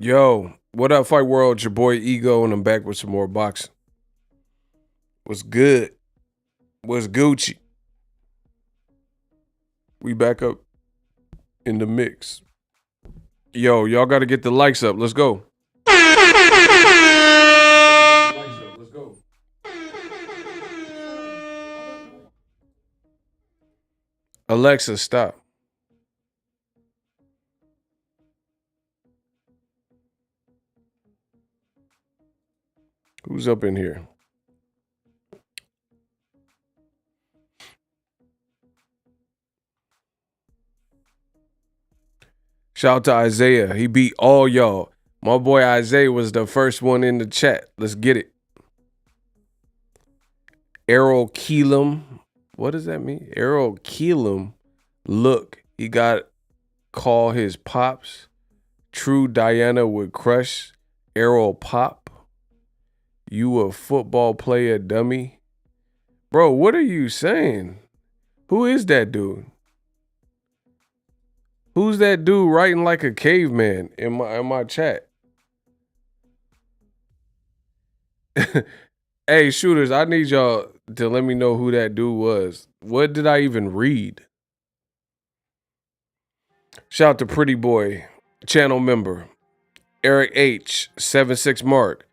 Yo, what up, Fight World? It's your boy Ego, and I'm back with some more boxing. What's good? What's Gucci? We back up in the mix. Yo, y'all got to get the likes up. Let's go. Let's go. Alexa, stop. Who's up in here? Shout out to Isaiah. He beat all y'all. My boy Isaiah was the first one in the chat. Let's get it. Errol Keelam. What does that mean? Errol Keelam. Look, he got call his pops. True Diana would crush Errol Pop. You a football player, dummy. Bro, what are you saying? Who is that dude? Who's that dude writing like a caveman in my chat? Hey, shooters, I need y'all to let me know who that dude was. What did I even read? Shout out to Pretty Boy, channel member. Eric H, 76 Mark.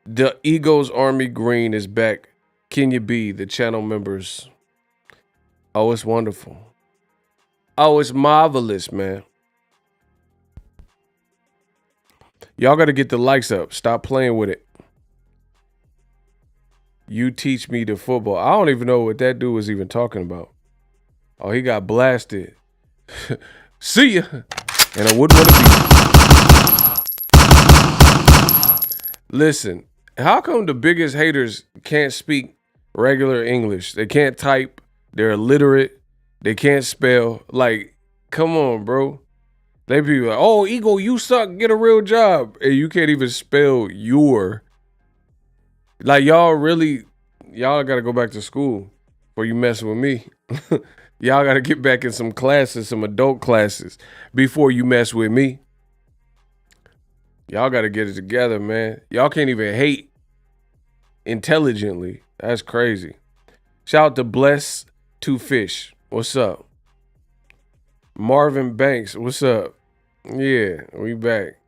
The Eagles Army Green is back. Kenya B, the channel members. Oh, it's wonderful. Oh, it's marvelous, man. Y'all got to get the likes up. Stop playing with it. You teach me the football. I don't even know what that dude was even talking about. Oh, he got blasted. See ya. And I wouldn't want to be. Listen, how come the biggest haters can't speak regular English? They can't type. They're illiterate. They can't spell. Like, come on, bro. They be like, oh, Ego, you suck. Get a real job. And you can't even spell your. Like, y'all got to go back to school before you mess with me. Y'all got to get back in some classes, some adult classes before you mess with me. Y'all got to get it together, man. Y'all can't even hate intelligently. That's crazy. Shout out to Bless Two Fish. What's up? Marvin Banks. What's up? Yeah, we back.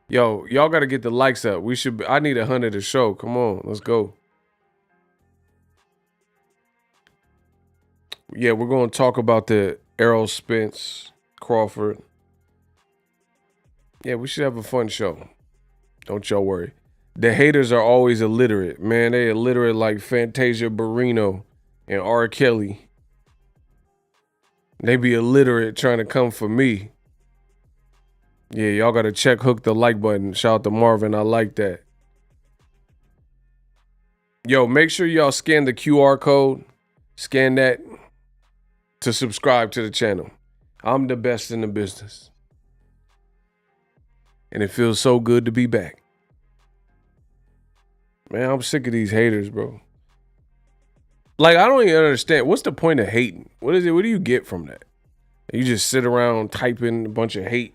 Yo, y'all got to get the likes up. I need 100 to show. Come on, let's go. Yeah, we're going to talk about the Errol Spence, Crawford. Yeah, we should have a fun show. Don't y'all worry. The haters are always illiterate. Man, they illiterate like Fantasia Barrino and R. Kelly. They be illiterate trying to come for me. Yeah, y'all got to hook the like button. Shout out to Marvin. I like that. Yo, make sure y'all scan the QR code. Scan that to subscribe to the channel. I'm the best in the business. And it feels so good to be back. Man, I'm sick of these haters, bro. Like, I don't even understand. What's the point of hating? What is it? What do you get from that? You just sit around typing a bunch of hate.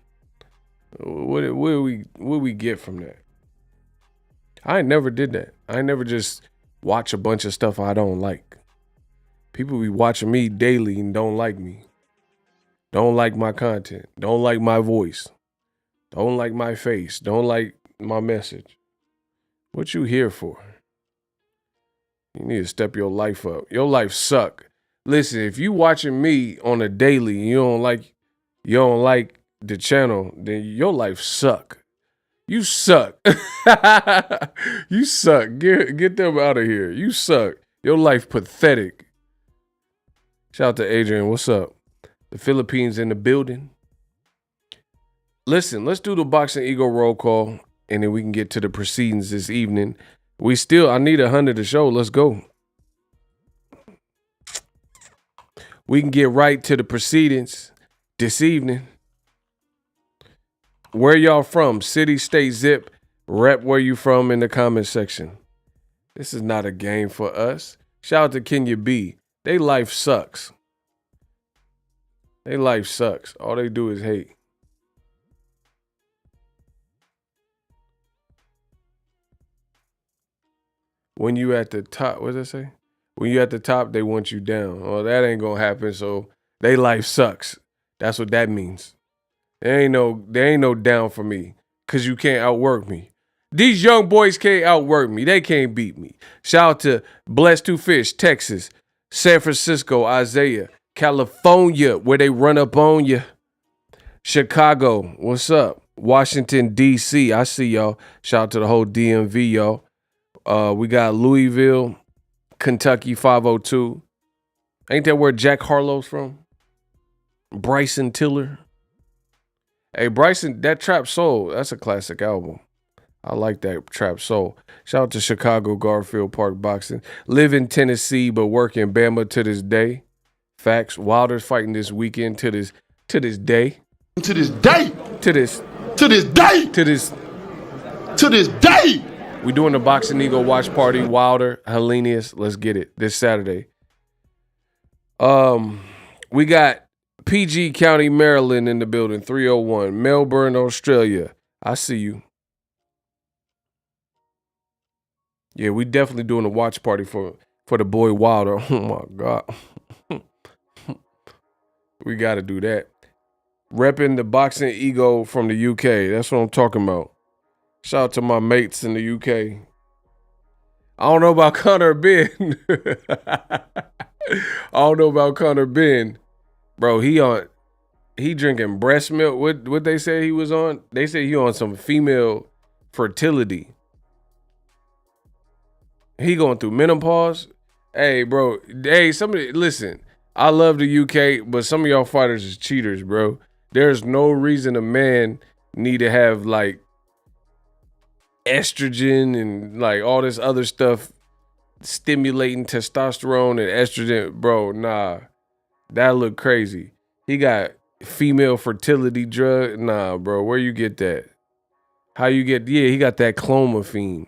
What do we get from that? I never did that. I never just watch a bunch of stuff I don't like. People be watching me daily and don't like me. Don't like my content. Don't like my voice. Don't like my face. Don't like my message. What you here for? You need to step your life up. Your life suck. Listen, if you watching me on a daily and you don't like the channel, then your life suck. You suck. You suck. Get them out of here. You suck. Your life pathetic. Shout out to Adrian. What's up? The Philippines in the building. Listen, let's do the Boxing Ego roll call, and then we can get to the proceedings this evening. I need 100 to show. Let's go. We can get right to the proceedings this evening. Where y'all from? City, state, zip. Rep where you from in the comment section. This is not a game for us. Shout out to Kenya B. They life sucks. They life sucks. All they do is hate. When you at the top, what does it say? When you at the top, they want you down. Oh, that ain't gonna happen. So they life sucks. That's what that means. There ain't no down for me, cause you can't outwork me. These young boys can't outwork me. They can't beat me. Shout out to Blessed Two Fish, Texas, San Francisco, Isaiah, California, where they run up on you. Chicago, what's up? Washington, D.C., I see y'all. Shout out to the whole DMV, y'all. We got Louisville, Kentucky 502. Ain't that where Jack Harlow's from? Bryson Tiller. Hey, Bryson, that Trap Soul, that's a classic album. I like that Trap Soul. Shout out to Chicago, Garfield Park Boxing. Live in Tennessee, but work in Bama to this day. Facts. Wilder's fighting this weekend to this day. To this day. To this day. We doing the Boxing Ego watch party. Wilder, Hellenius. Let's get it this Saturday. We got PG County, Maryland in the building. 301. Melbourne, Australia. I see you. Yeah, we definitely doing a watch party for the boy Wilder. Oh my God. We got to do that. Repping the Boxing Ego from the UK. That's what I'm talking about. Shout out to my mates in the UK. I don't know about Conor Ben. Bro, he drinking breast milk. What they say he was on? They say he on some female fertility. He going through menopause. Hey, bro. Hey, somebody listen. I love the UK, but some of y'all fighters is cheaters, bro. There's no reason a man need to have like estrogen and like all this other stuff stimulating testosterone and estrogen. Bro, nah. That look crazy. He got female fertility drug. Nah, bro. Where you get that? How you get? Yeah, he got that clomiphene.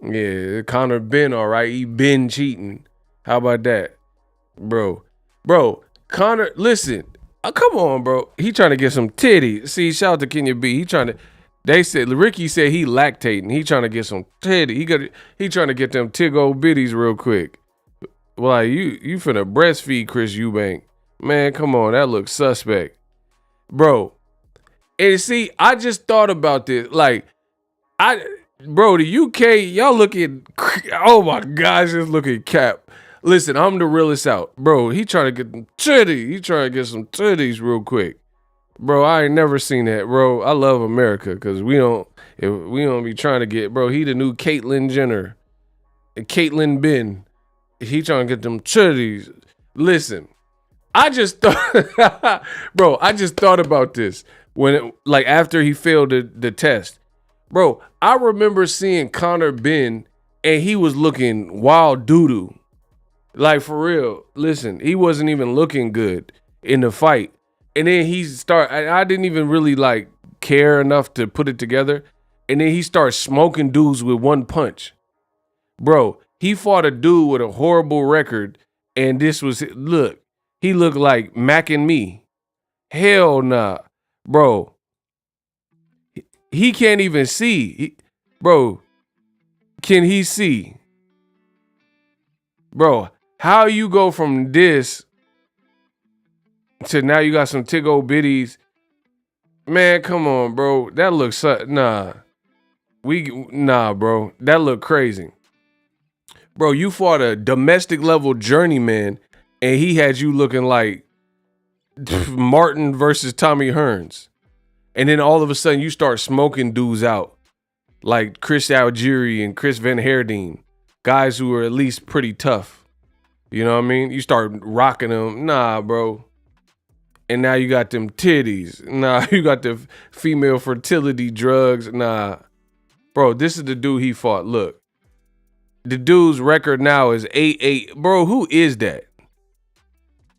Yeah, Conor Ben, all right. He been cheating. How about that? Bro, Conor, listen. Come on, bro. He trying to get some titties. See, shout out to Kenya B. They said, Ricky said he lactating. He trying to get some titty. He trying to get them tig-o bitties real quick. Like, you finna breastfeed Chris Eubank. Man, come on. That looks suspect. Bro. And see, I just thought about this. Like, the UK, y'all looking, oh my gosh, just look at Cap. Listen, I'm the realest out. Bro, he trying to get them titties. He trying to get some titties real quick. Bro, I ain't never seen that, bro. I love America because we don't be trying to get, bro, he the new Caitlyn Jenner. Caitlyn Ben. He trying to get them titties. Listen, I just thought, bro, I just thought about this after he failed the test. Bro, I remember seeing Conor Ben and he was looking wild doo-doo. Like, for real. Listen, he wasn't even looking good in the fight. And then I didn't even really like care enough to put it together. And then he starts smoking dudes with one punch. Bro, he fought a dude with a horrible record. And he looked like Mac and me. Hell nah. Bro, he can't even see. Bro, can he see? Bro, how you go from this to now you got some tig-o bitties? Man, come on, bro. That looks nah. Bro. That look crazy. Bro, you fought a domestic level journeyman and he had you looking like Martin versus Tommy Hearns. And then all of a sudden you start smoking dudes out like Chris Algieri and Chris Van Herdeen, guys who are at least pretty tough. You know what I mean? You start rocking them. Nah, bro. And now you got them titties. Nah, you got the female fertility drugs. Nah. Bro, this is the dude he fought. Look. The dude's record now is 8-8. Bro, who is that?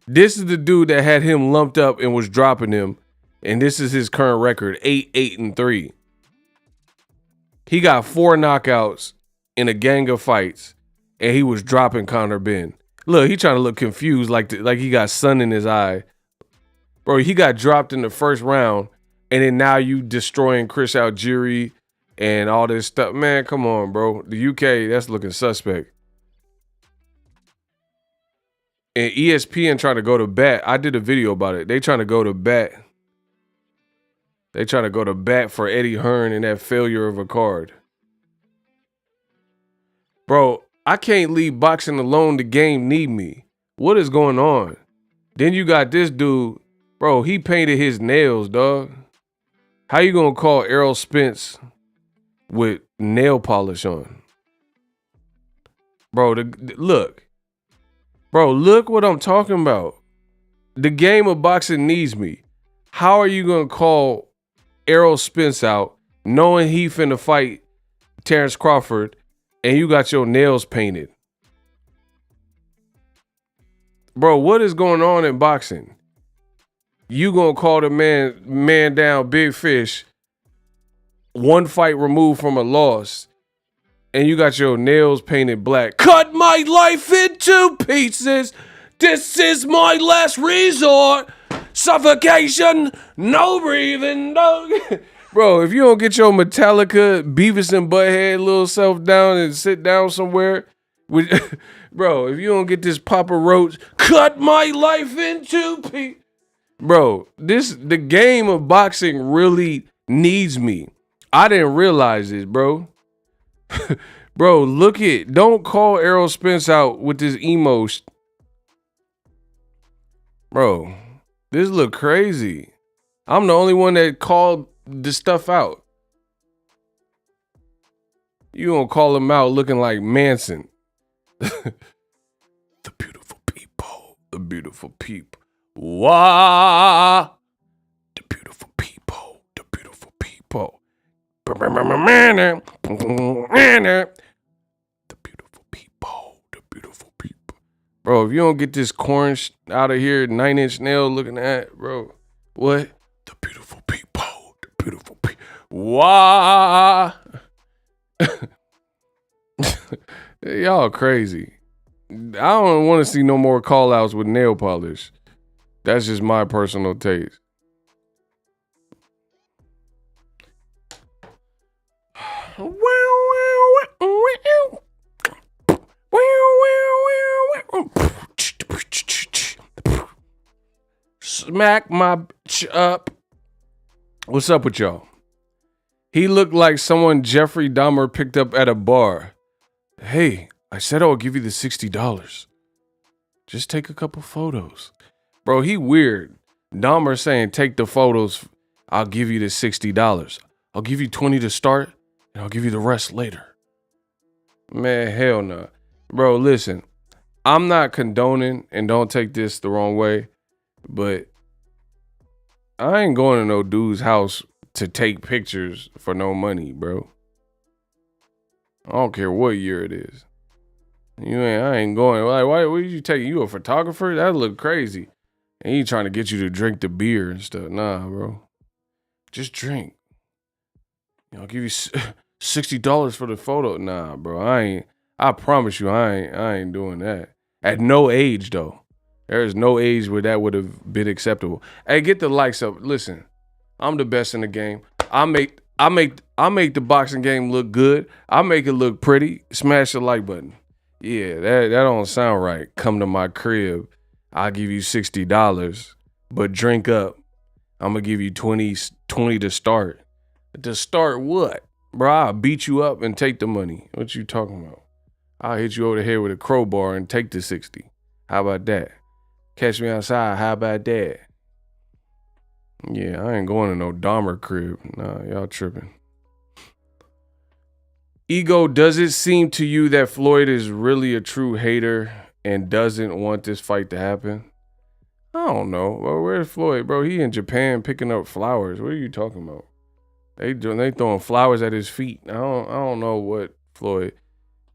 This is the dude that had him lumped up and was dropping him. And this is his current record, 8-8-3. He got 4 knockouts in a gang of fights, and he was dropping Conor Benn. Look, he trying to look confused like he got sun in his eye. Bro, he got dropped in the first round, and then now you destroying Chris Algieri and all this stuff. Man, come on, bro. The UK, that's looking suspect. And ESPN trying to go to bat. I did a video about it. They trying to go to bat. They trying to go to bat for Eddie Hearn and that failure of a card. Bro, I can't leave boxing alone. The game need me. What is going on? Then you got this dude. Bro, he painted his nails, dog. How you gonna call Errol Spence with nail polish on? Bro, look. Bro, look what I'm talking about. The game of boxing needs me. How are you gonna call Errol Spence out knowing he finna fight Terence Crawford and you got your nails painted? Bro, what is going on in boxing? You gonna call the man down, big fish, 1 fight removed from a loss, and you got your nails painted black. Cut my life into pieces. This is my last resort. Suffocation, no breathing, no. Bro, if you don't get your Metallica, Beavis and Butthead little self down and sit down somewhere, bro, if you don't get this Papa Roach, cut my life into pieces. Bro, the game of boxing really needs me. I didn't realize this, bro. Bro, don't call Errol Spence out with this emo Bro, this look crazy. I'm the only one that called this stuff out. You gonna call him out looking like Manson. The beautiful people. The beautiful people. Wah! The beautiful people. The beautiful people. The beautiful people. The beautiful people. Bro, if you don't get this corn out of here, 9-inch nail looking at, bro. What? The beautiful people. The beautiful people. Wah! Y'all crazy. I don't want to see no more call outs with nail polish. That's just my personal taste. Smack my bitch up. What's up with y'all? He looked like someone Jeffrey Dahmer picked up at a bar. Hey, I said I'll give you the $60. Just take a couple photos. Bro, he weird. Dahmer saying take the photos. I'll give you the $60. I'll give you 20 to start, and I'll give you the rest later. Man, hell no. Bro, listen. I'm not condoning, and don't take this the wrong way, but I ain't going to no dude's house to take pictures for no money, bro. I don't care what year it is. I ain't going. Like, why? What did you take? You a photographer? That look crazy. And he trying to get you to drink the beer and stuff. Nah, bro. Just drink. I'll give you $60 for the photo. Nah, bro. I promise you, I ain't doing that. At no age, though. There is no age where that would have been acceptable. Hey, get the likes up. Listen, I'm the best in the game. I make the boxing game look good. I make it look pretty. Smash the like button. Yeah, that don't sound right. Come to my crib. I'll give you $60, but drink up. I'm gonna give you 20 to start. To start what? Bro, I'll beat you up and take the money. What you talking about? I'll hit you over the head with a crowbar and take the 60. How about that? Catch me outside. How about that? Yeah, I ain't going to no Dahmer crib. Nah, y'all tripping. Ego, does it seem to you that Floyd is really a true hater and doesn't want this fight to happen? I don't know. Well, where's Floyd, bro? He in Japan picking up flowers. What are you talking about? They throwing flowers at his feet. I don't know what Floyd.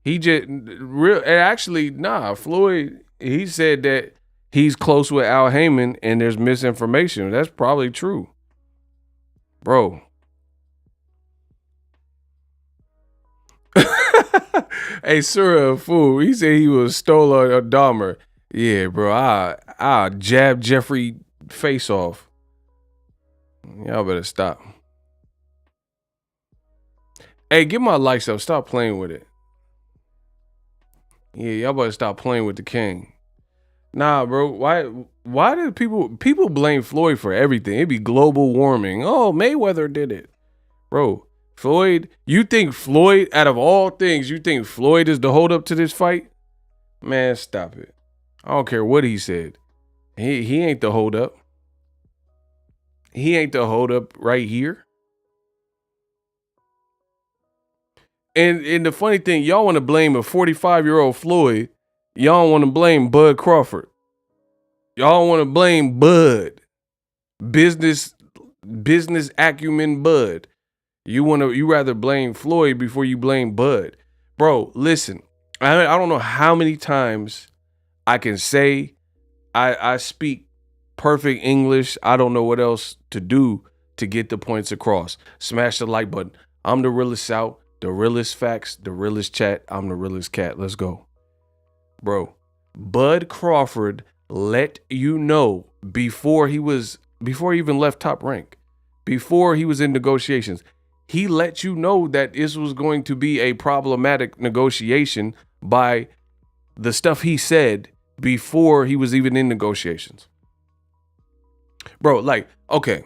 He just Floyd, he said that he's close with Al Heyman and there's misinformation. That's probably true. Bro. Hey, Surah a fool. He said he was stole a Dahmer. Yeah, bro. I jab Jeffrey face off. Y'all better stop. Hey, get my likes up. Stop playing with it. Yeah, y'all better stop playing with the king. Nah, bro. Why do people blame Floyd for everything? It'd be global warming. Oh, Mayweather did it. Bro, Floyd, you think Floyd, out of all things, you think Floyd is the holdup to this fight? Man, stop it. I don't care what he said. He ain't the holdup. He ain't the holdup right here. And the funny thing, y'all want to blame a 45-year-old Floyd. Y'all want to blame Bud Crawford. Y'all want to blame Bud. Business acumen Bud. You rather blame Floyd before you blame Bud. Bro, listen. I don't know how many times I can say I speak perfect English. I don't know what else to do to get the points across. Smash the like button. I'm the realest out, the realest facts, the realest chat. I'm the realest cat. Let's go. Bro, Bud Crawford let you know before he even left Top Rank, before he was in negotiations, he let you know that this was going to be a problematic negotiation by the stuff he said before he was even in negotiations. Bro, like, okay,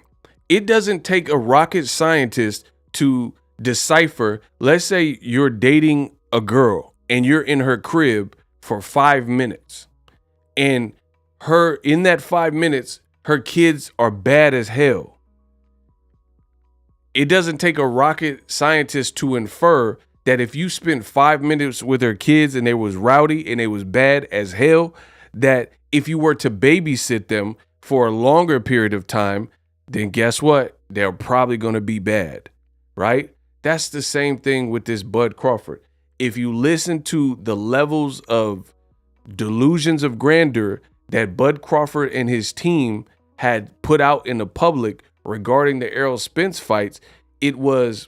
it doesn't take a rocket scientist to decipher. Let's say you're dating a girl and you're in her crib for 5 minutes, and in that 5 minutes, her kids are bad as hell. It doesn't take a rocket scientist to infer that if you spent 5 minutes with her kids and they was rowdy and they was bad as hell, that if you were to babysit them for a longer period of time, then guess what? They're probably going to be bad, right? That's the same thing with this Bud Crawford. If you listen to the levels of delusions of grandeur that Bud Crawford and his team had put out in the public regarding the Errol Spence fights, it was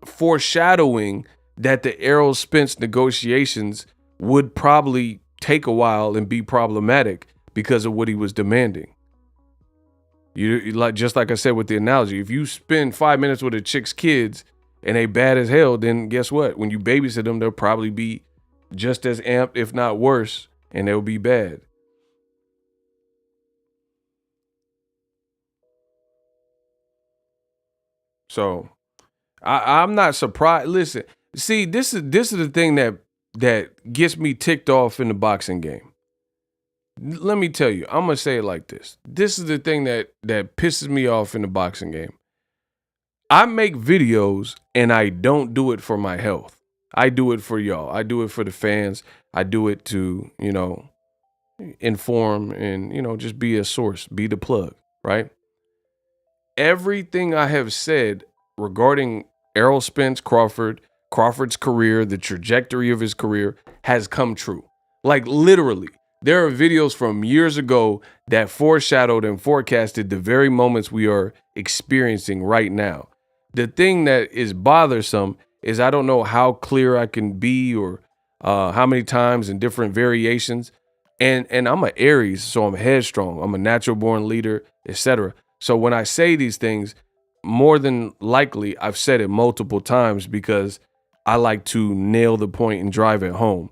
foreshadowing that the Errol Spence negotiations would probably take a while and be problematic because of what he was demanding. Just like I said with the analogy, if you spend 5 minutes with a chick's kids and they bad as hell, then guess what? When you babysit them, they'll probably be just as amped, if not worse, and they'll be bad. So I'm not surprised. Listen, see, this is the thing that gets me ticked off in the boxing game. Let me tell you, I'm gonna say it like this. This is the thing that pisses me off in the boxing game. I make videos and I don't do it for my health. I do it for y'all. I do it for the fans. I do it to, inform and, just be a source, be the plug, right? Everything I have said regarding Errol Spence Crawford's career, the trajectory of his career has come true. Like literally, there are videos from years ago that foreshadowed and forecasted the very moments we are experiencing right now. The thing that is bothersome is I don't know how clear I can be or how many times in different variations. And I'm an Aries, so I'm headstrong. I'm a natural born leader, etc. So when I say these things, more than likely, I've said it multiple times because I like to nail the point and drive it home.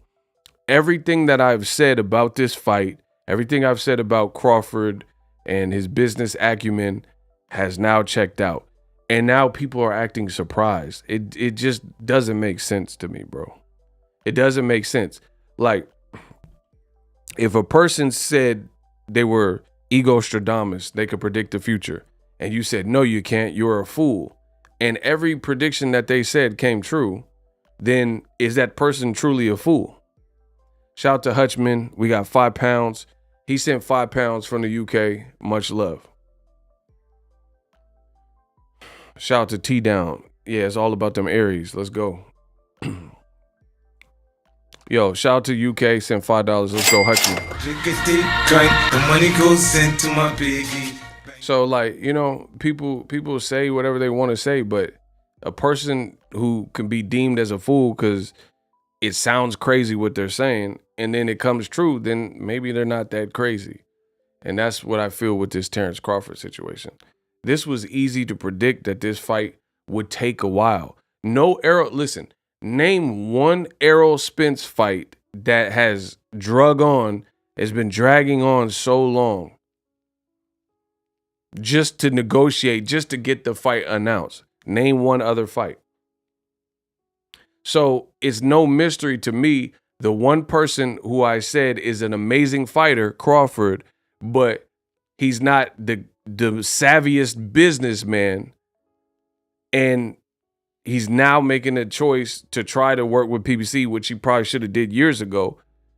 Everything that I've said about this fight, everything I've said about Crawford and his business acumen has now checked out. And now people are acting surprised. It just doesn't make sense to me, bro. It doesn't make sense. Like, if a person said they were Egostradamus. They could predict the future. And you said, no, you can't. You're a fool. And every prediction that they said came true. Then is that person truly a fool? Shout out to Hutchman. We got £5. He sent £5 from the UK. Much love. Shout out to T Down. Yeah, it's all about them Aries. Let's go. Yo, shout out to UK. Sent $5. Let's go, Hutchman. The money goes into my piggy. So, like, you know, people say whatever they want to say, but a person who can be deemed as a fool because it sounds crazy what they're saying, and then it comes true, then maybe they're not that crazy. And that's what I feel with this Terence Crawford situation. This was easy to predict that this fight would take a while. No Errol, listen, name one Errol Spence fight that has been dragging on so long. Just to negotiate, just to get the fight announced. Name one other fight. So it's no mystery to me. The one person who I said is an amazing fighter, Crawford, but he's not the savviest businessman. And he's now making a choice to try to work with PBC, which he probably should have did years ago.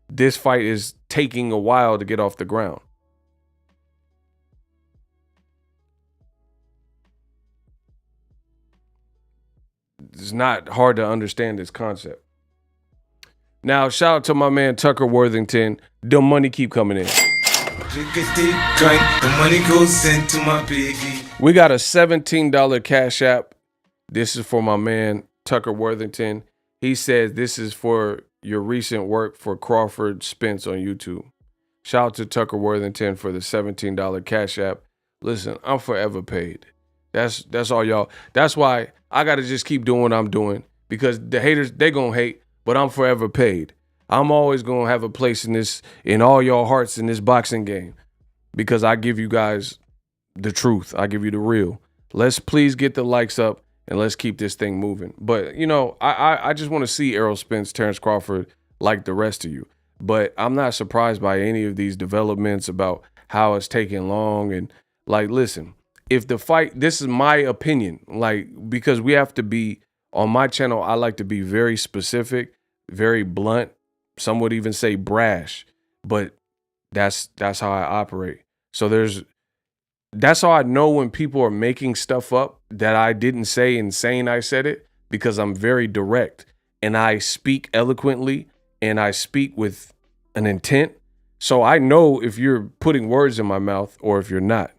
This fight is taking a while to get off the ground. It's not hard to understand this concept. Now, shout out to my man Tucker Worthington. The money keep coming in. The money goes into my piggy. We got a $17 Cash App. This is for my man Tucker Worthington. He says this is for your recent work for Crawford Spence on YouTube. Shout out to Tucker Worthington for the $17 Cash App. Listen, I'm forever paid. That's all y'all. That's why I got to just keep doing what I'm doing, because the haters, they going to hate, but I'm forever paid. I'm always going to have a place in all y'all hearts in this boxing game, because I give you guys the truth. I give you the real. Let's please get the likes up and let's keep this thing moving. But, you know, I just want to see Errol Spence, Terence Crawford like the rest of you. But I'm not surprised by any of these developments about how it's taking long. And, like, listen. If the fight, this is my opinion, like, because we have to be, on my channel, I like to be very specific, very blunt. Some would even say brash, but that's how I operate. So that's how I know when people are making stuff up that I didn't say and saying I said it, because I'm very direct and I speak eloquently and I speak with an intent. So I know if you're putting words in my mouth or if you're not.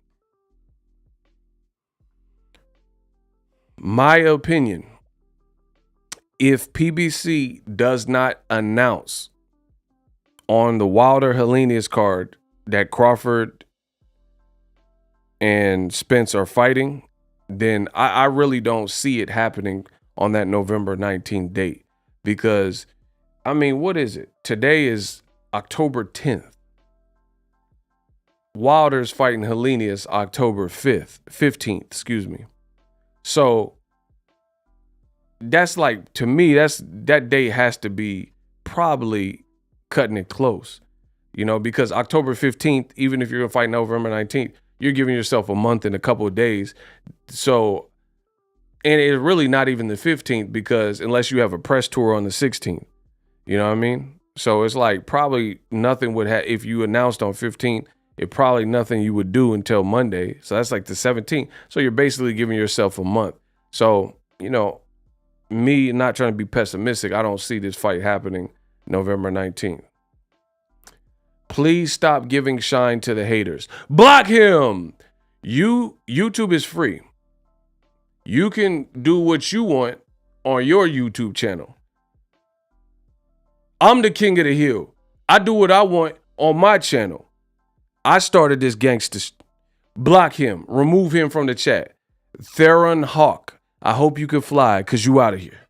My opinion, if PBC does not announce on the Wilder Helenius card that Crawford and Spence are fighting, then I really don't see it happening on that November 19th date. Because, I mean, what is it? Today is October 10th. Wilder's fighting Helenius October 15th, excuse me. So that's like, to me, that date has to be probably cutting it close, you know, because October 15th, even if you're going to fight November 19th, you're giving yourself a month and a couple of days. So, and it's really not even the 15th, because unless you have a press tour on the 16th, you know what I mean? So it's like probably nothing would have, if you announced on 15th, it probably nothing you would do until Monday. So that's like the 17th. So you're basically giving yourself a month. So, you know, me not trying to be pessimistic, I don't see this fight happening November 19th. Please stop giving shine to the haters. Block him. YouTube is free. You can do what you want on your YouTube channel. I'm the king of the hill. I do what I want on my channel. I started this gangster. Block him. Remove him from the chat. Theron Hawk. I hope you can fly, because you out of here.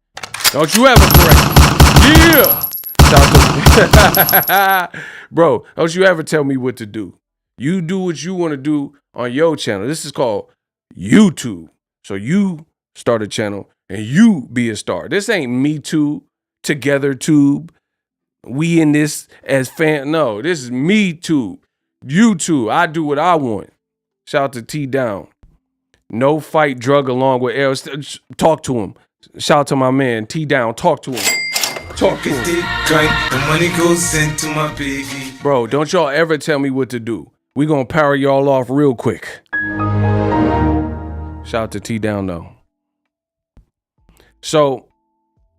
Don't you ever correct me. Yeah. Bro, don't you ever tell me what to do. You do what you want to do on your channel. This is called YouTube. So you start a channel and you be a star. This ain't Me Too, Together Tube. We in this as fan. No, this is Me Too. YouTube, I do what I want. Shout out to T Down. No fight drug along with Errol. Talk to him. Shout out to my man T Down. Talk to him. Talk to him. The money goes into my baby. Bro, don't y'all ever tell me what to do. We gonna power y'all off real quick. Shout out to T Down though. So,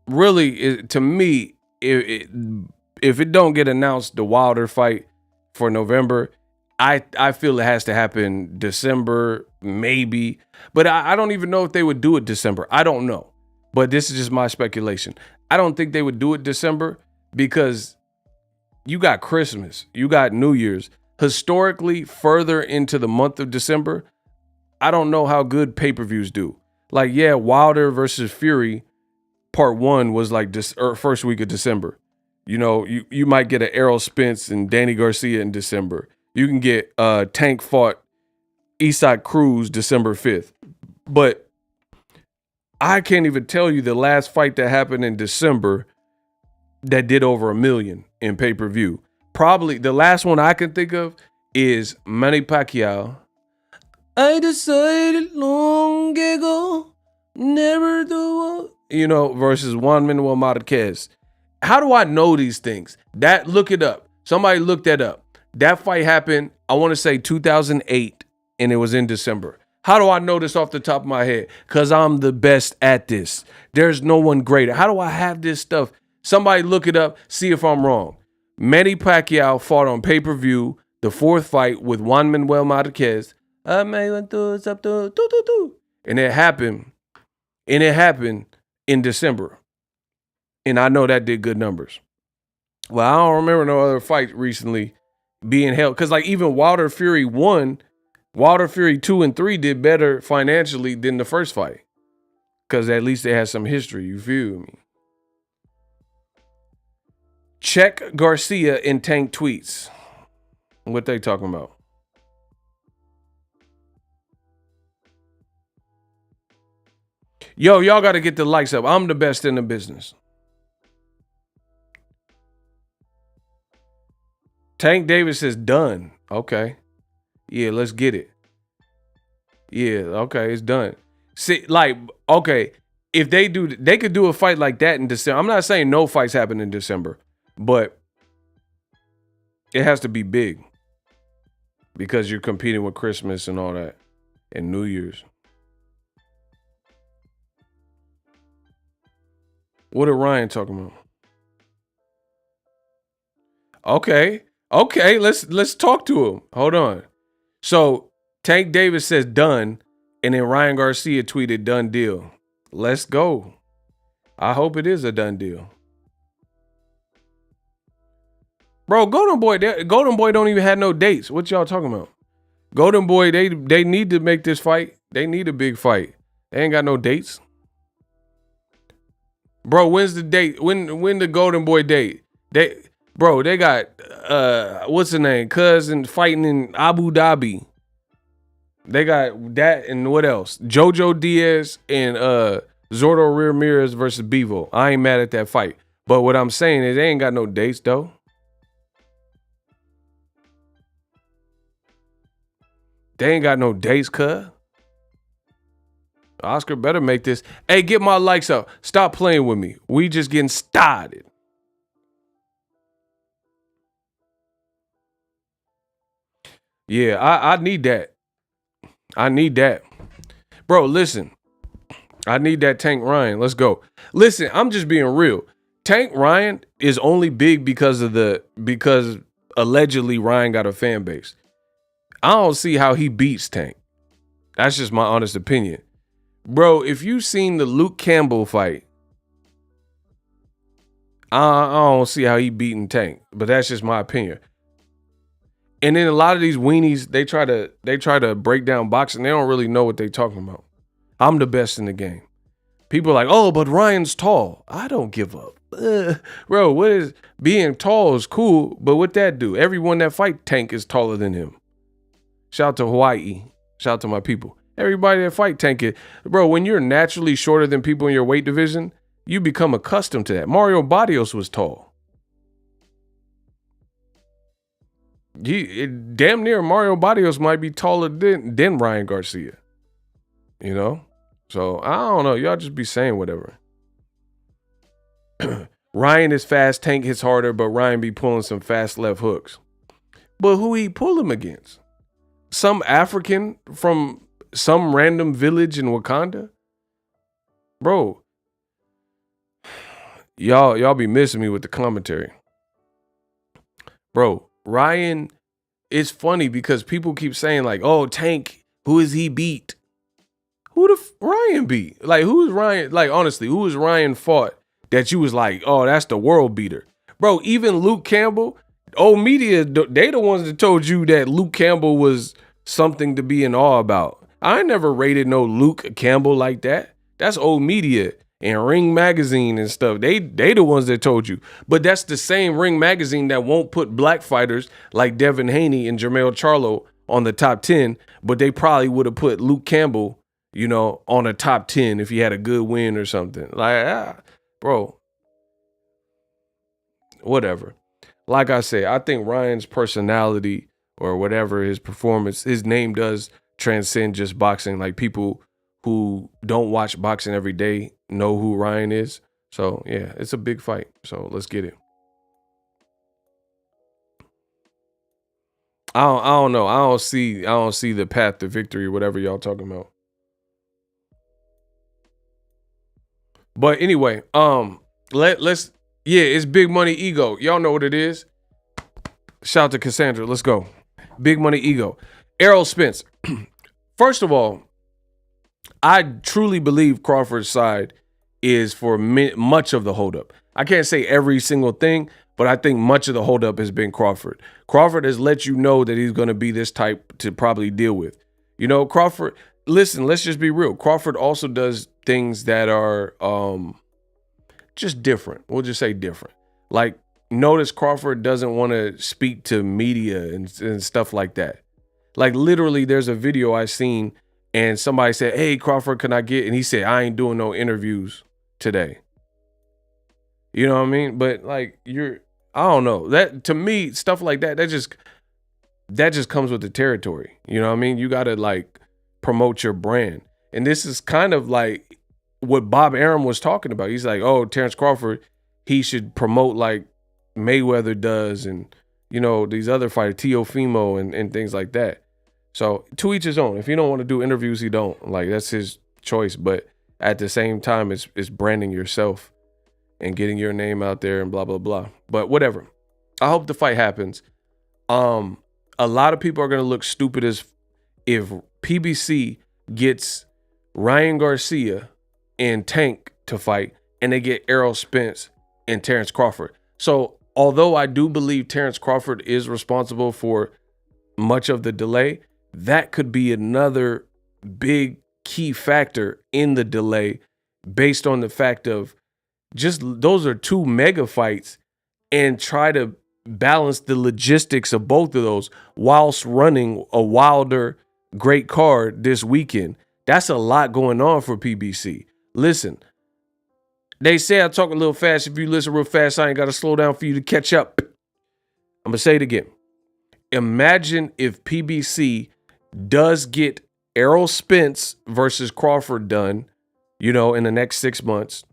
really, to me, if it don't get announced, the Wilder fight for November, I feel it has to happen December, maybe. But I don't even know if they would do it December. I don't know. But this is just my speculation. I don't think they would do it December because you got Christmas, you got New Year's. Historically, further into the month of December, I don't know how good pay-per-views do. Like, yeah, Wilder versus Fury, part 1 was like first week of December. You know, you might get an Errol Spence and Danny Garcia in December. You can get Tank fought Isak Cruz December 5th. But I can't even tell you the last fight that happened in December that did over $1 million in pay-per-view. Probably the last one I can think of is Manny Pacquiao. I decided long ago, never do, versus Juan Manuel Marquez. How do I know these things? Look it up. Somebody look that up. That fight happened, I want to say 2008, and it was in December. How do I know this off the top of my head? Because I'm the best at this. There's no one greater. How do I have this stuff? Somebody look it up, see if I'm wrong. Manny Pacquiao fought on pay-per-view, the 4th fight with Juan Manuel Marquez. And it happened in December. And I know that did good numbers. Well, I don't remember no other fight recently being held. Because like even Wilder Fury 1, Wilder Fury 2 and 3 did better financially than the first fight. Because at least they had some history, you feel me? Check Garcia and Tank tweets. What they talking about? Yo, y'all got to get the likes up. I'm the best in the business. Tank Davis says done. Okay. Yeah, let's get it. Yeah, okay, it's done. See, like, okay, if they could do a fight like that in December. I'm not saying no fights happen in December, but it has to be big because you're competing with Christmas and all that and New Year's. What are Ryan talking about? Okay, let's talk to him. Hold on. So Tank Davis says done, and then Ryan Garcia tweeted done deal. Let's go. I hope it is a done deal. Bro, Golden Boy don't even have no dates. What y'all talking about? Golden Boy, they need to make this fight. They need a big fight. They ain't got no dates. Bro, when's the date? When the Golden Boy date? They got what's the name? Cousin fighting in Abu Dhabi. They got that and what else? Jojo Diaz and Zordo Ramirez versus Bevo. I ain't mad at that fight. But what I'm saying is they ain't got no dates though. They ain't got no dates, cuz. Oscar better make this. Hey, get my likes up. Stop playing with me. We just getting started. Yeah, I need that. I need that. Bro, listen. I need that Tank Ryan. Let's go. Listen, I'm just being real. Tank Ryan is only big because allegedly Ryan got a fan base. I don't see how he beats Tank. That's just my honest opinion. Bro, if you've seen the Luke Campbell fight, I don't see how he beating Tank, but that's just my opinion. And then a lot of these weenies, they try to break down boxing. They don't really know what they talking about. I'm the best in the game. People are like, oh, but Ryan's tall. I don't give up. Bro, what is being tall is cool, but what that do? Everyone that fight Tank is taller than him. Shout out to Hawaii. Shout out to my people. Everybody that fight Tank it. Bro, when you're naturally shorter than people in your weight division, you become accustomed to that. Mario Barrios was tall. Damn near Mario Barrios might be taller than Ryan Garcia. You know? So I don't know. Y'all just be saying whatever. Ryan is fast, Tank hits harder, but Ryan be pulling some fast left hooks. But who he pull him against? Some African from some random village in Wakanda? Bro, y'all be missing me with the commentary. Bro, Ryan, it's funny because people keep saying like, oh, Tank, who is he beat? Who Ryan beat? Like, who is Ryan? Like, honestly, who is Ryan fought that you was like, oh, that's the world beater? Bro, even Luke Campbell, old media, they the ones that told you that Luke Campbell was something to be in awe about. I never rated no Luke Campbell like that. That's old media and Ring Magazine and stuff. They the ones that told you. But that's the same Ring Magazine that won't put black fighters like Devin Haney and Jermell Charlo on the top 10, but they probably would have put Luke Campbell, you know, on a top 10 if he had a good win or something. Like, bro, whatever. Like I say, I think Ryan's personality or whatever, his performance, his name does transcend just boxing. Like, people who don't watch boxing every day know who Ryan is. So yeah, it's a big fight. So let's get it. I don't know. I don't see the path to victory, whatever y'all talking about. But anyway, let's it's Big Money Ego. Y'all know what it is. Shout out to Cassandra. Let's go. Big Money Ego. Errol Spence. First of all, I truly believe Crawford's side is for much of the holdup. I can't say every single thing, but I think much of the holdup has been Crawford. Crawford has let you know that he's going to be this type to probably deal with. You know, Crawford, listen, let's just be real. Crawford also does things that are just different. We'll just say different. Like, notice Crawford doesn't want to speak to media and stuff like that. Like, literally, there's a video I seen and somebody said, hey, Crawford, can I get? And he said, I ain't doing no interviews today. You know what I mean? But like, I don't know. That, to me, stuff like that, that just comes with the territory. You know what I mean? You got to like promote your brand. And this is kind of like what Bob Arum was talking about. He's like, oh, Terence Crawford, he should promote like Mayweather does and, you know, these other fighters, Teofimo and things like that. So to each his own. If you don't want to do interviews, he don't. Like, that's his choice. But at the same time, it's branding yourself and getting your name out there and blah, blah, blah. But whatever. I hope the fight happens. A lot of people are going to look stupid as if PBC gets Ryan Garcia and Tank to fight and they get Errol Spence and Terence Crawford. So although I do believe Terence Crawford is responsible for much of the delay, that could be another big key factor in the delay based on the fact of just those are two mega fights, and try to balance the logistics of both of those whilst running a Wilder great card this weekend. That's a lot going on for PBC. Listen, they say I talk a little fast. If you listen real fast, I ain't got to slow down for you to catch up. I'm going to say it again. Imagine if PBC does get Errol Spence versus Crawford done, you know, in the next 6 months.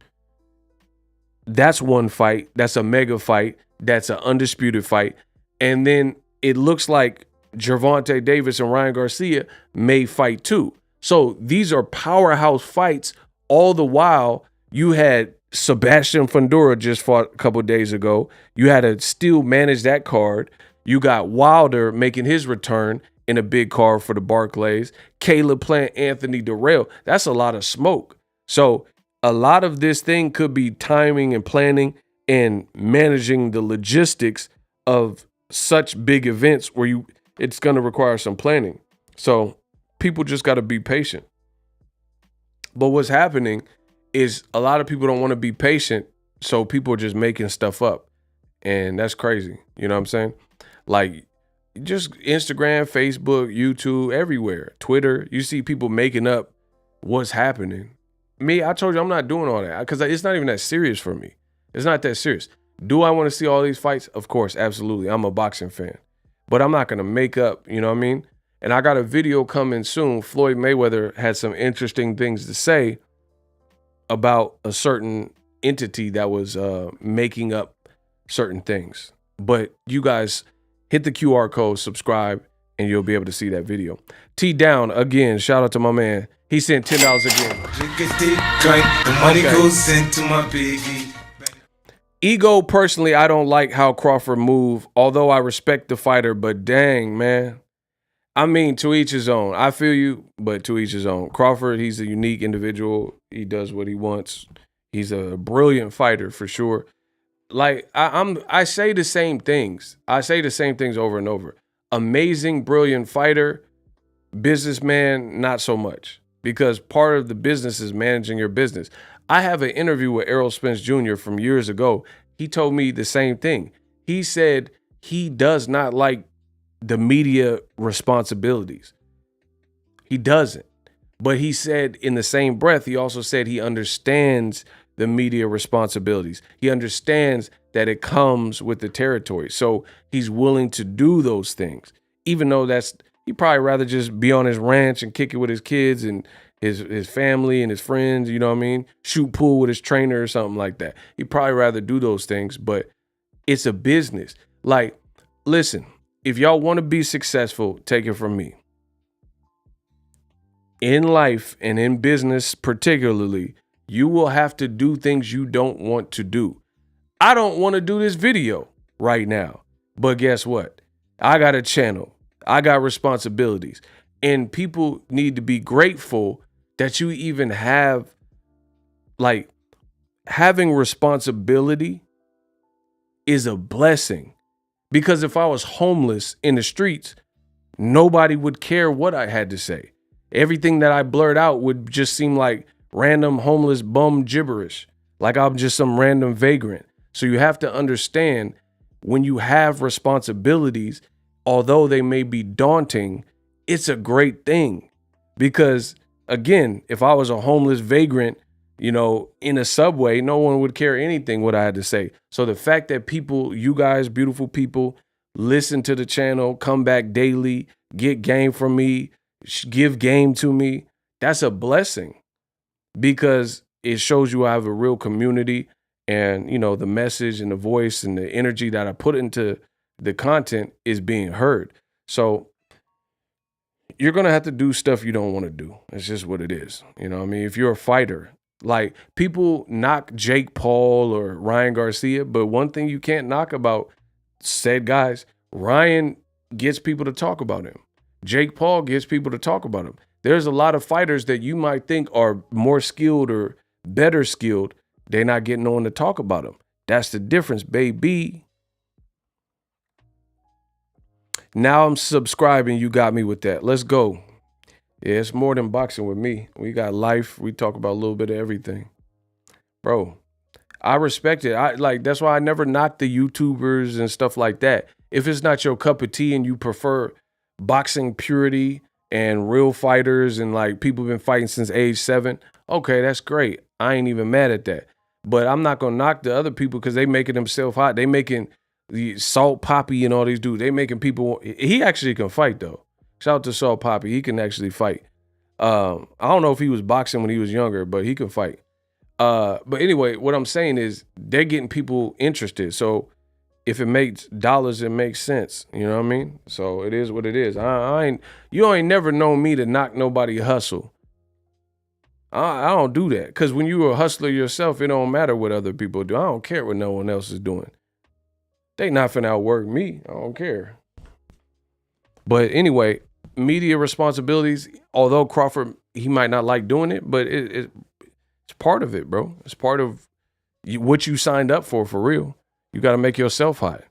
That's one fight. That's a mega fight. That's an undisputed fight. And then it looks like Gervonta Davis and Ryan Garcia may fight too. So these are powerhouse fights. All the while, you had Sebastian Fundora just fought a couple days ago. You had to still manage that card. You got Wilder making his return in a big card for the Barclays. Caleb playing Anthony Durrell. That's a lot of smoke. So a lot of this thing could be timing and planning and managing the logistics of such big events where it's going to require some planning. So people just got to be patient. But what's happening is a lot of people don't want to be patient, so people are just making stuff up. And that's crazy. You know what I'm saying? Like, just Instagram, Facebook, YouTube, everywhere, Twitter, you see people making up what's happening. Me, I told you I'm not doing all that because it's not even that serious for me. It's not that serious. Do I want to see all these fights? Of course, absolutely. I'm a boxing fan. but I'm not going to make up, you know what I mean? And I got a video coming soon. Floyd Mayweather had some interesting things to say about a certain entity that was making up certain things. But you guys hit the QR code, subscribe, and you'll be able to see that video. T Down, again, shout out to my man. He sent $10 again. The money goes into my baby. Ego, personally, I don't like how Crawford moved, although I respect the fighter, but dang, man. I mean, to each his own. I feel you, but to each his own. Crawford, he's a unique individual. He does what he wants. He's a brilliant fighter for sure. Like, I say the same things. I say the same things over and over. Amazing, brilliant fighter. Businessman, not so much. Because part of the business is managing your business. I have an interview with Errol Spence Jr. from years ago. He told me the same thing. He said he does not like the media responsibilities. He doesn't. But he said in the same breath, he also said he understands the media responsibilities. He understands that it comes with the territory. So he's willing to do those things, even though he'd probably rather just be on his ranch and kick it with his kids and his family and his friends, you know what I mean? Shoot pool with his trainer or something like that. He'd probably rather do those things, but it's a business. Like, listen, if y'all want to be successful, take it from me. In life and in business particularly, you will have to do things you don't want to do. I don't want to do this video right now, but guess what? I got a channel. I got responsibilities, and people need to be grateful that you even have, like, having responsibility is a blessing. Because if I was homeless in the streets, nobody would care what I had to say. Everything that I blurt out would just seem like random homeless bum gibberish, like I'm just some random vagrant. So you have to understand, when you have responsibilities, although they may be daunting, it's a great thing. Because again, if I was a homeless vagrant, you know, in a subway, no one would care anything what I had to say. So the fact that people, you guys, beautiful people, listen to the channel, come back daily, get game from me, give game to me, that's a blessing, because it shows you I have a real community, and, you know, the message and the voice and the energy that I put into the content is being heard. So you're going to have to do stuff you don't want to do. It's just what it is. You know what I mean? If you're a fighter, like, people knock Jake Paul or Ryan Garcia, but one thing you can't knock about said guys, Ryan gets people to talk about him. Jake Paul gets people to talk about him. There's a lot of fighters that you might think are more skilled or better skilled. They're not getting on to talk about them. That's the difference, baby. Now I'm subscribing. You got me with that. Let's go. Yeah, it's more than boxing with me. We got life. We talk about a little bit of everything. Bro, I respect it. That's why I never knock the YouTubers and stuff like that. If it's not your cup of tea and you prefer boxing purity and real fighters and like people been fighting since age 7, okay, that's great. I ain't even mad at that. But I'm not gonna knock the other people because they making themselves hot. They making the Salt Poppy and all these dudes. They making people. He actually can fight though. Shout out to Salt Poppy. He can actually fight. I don't know if he was boxing when he was younger, but he can fight. But anyway, what I'm saying is they're getting people interested. So if it makes dollars, it makes sense. You know what I mean? So it is what it is. You ain't never known me to knock nobody hustle. I don't do that, because when you're a hustler yourself, it don't matter what other people do. I don't care what no one else is doing. They not finna outwork me. I don't care. But anyway, media responsibilities, although Crawford, he might not like doing it, but it's part of it, bro. It's part of what you signed up for real. You got to make yourself hot.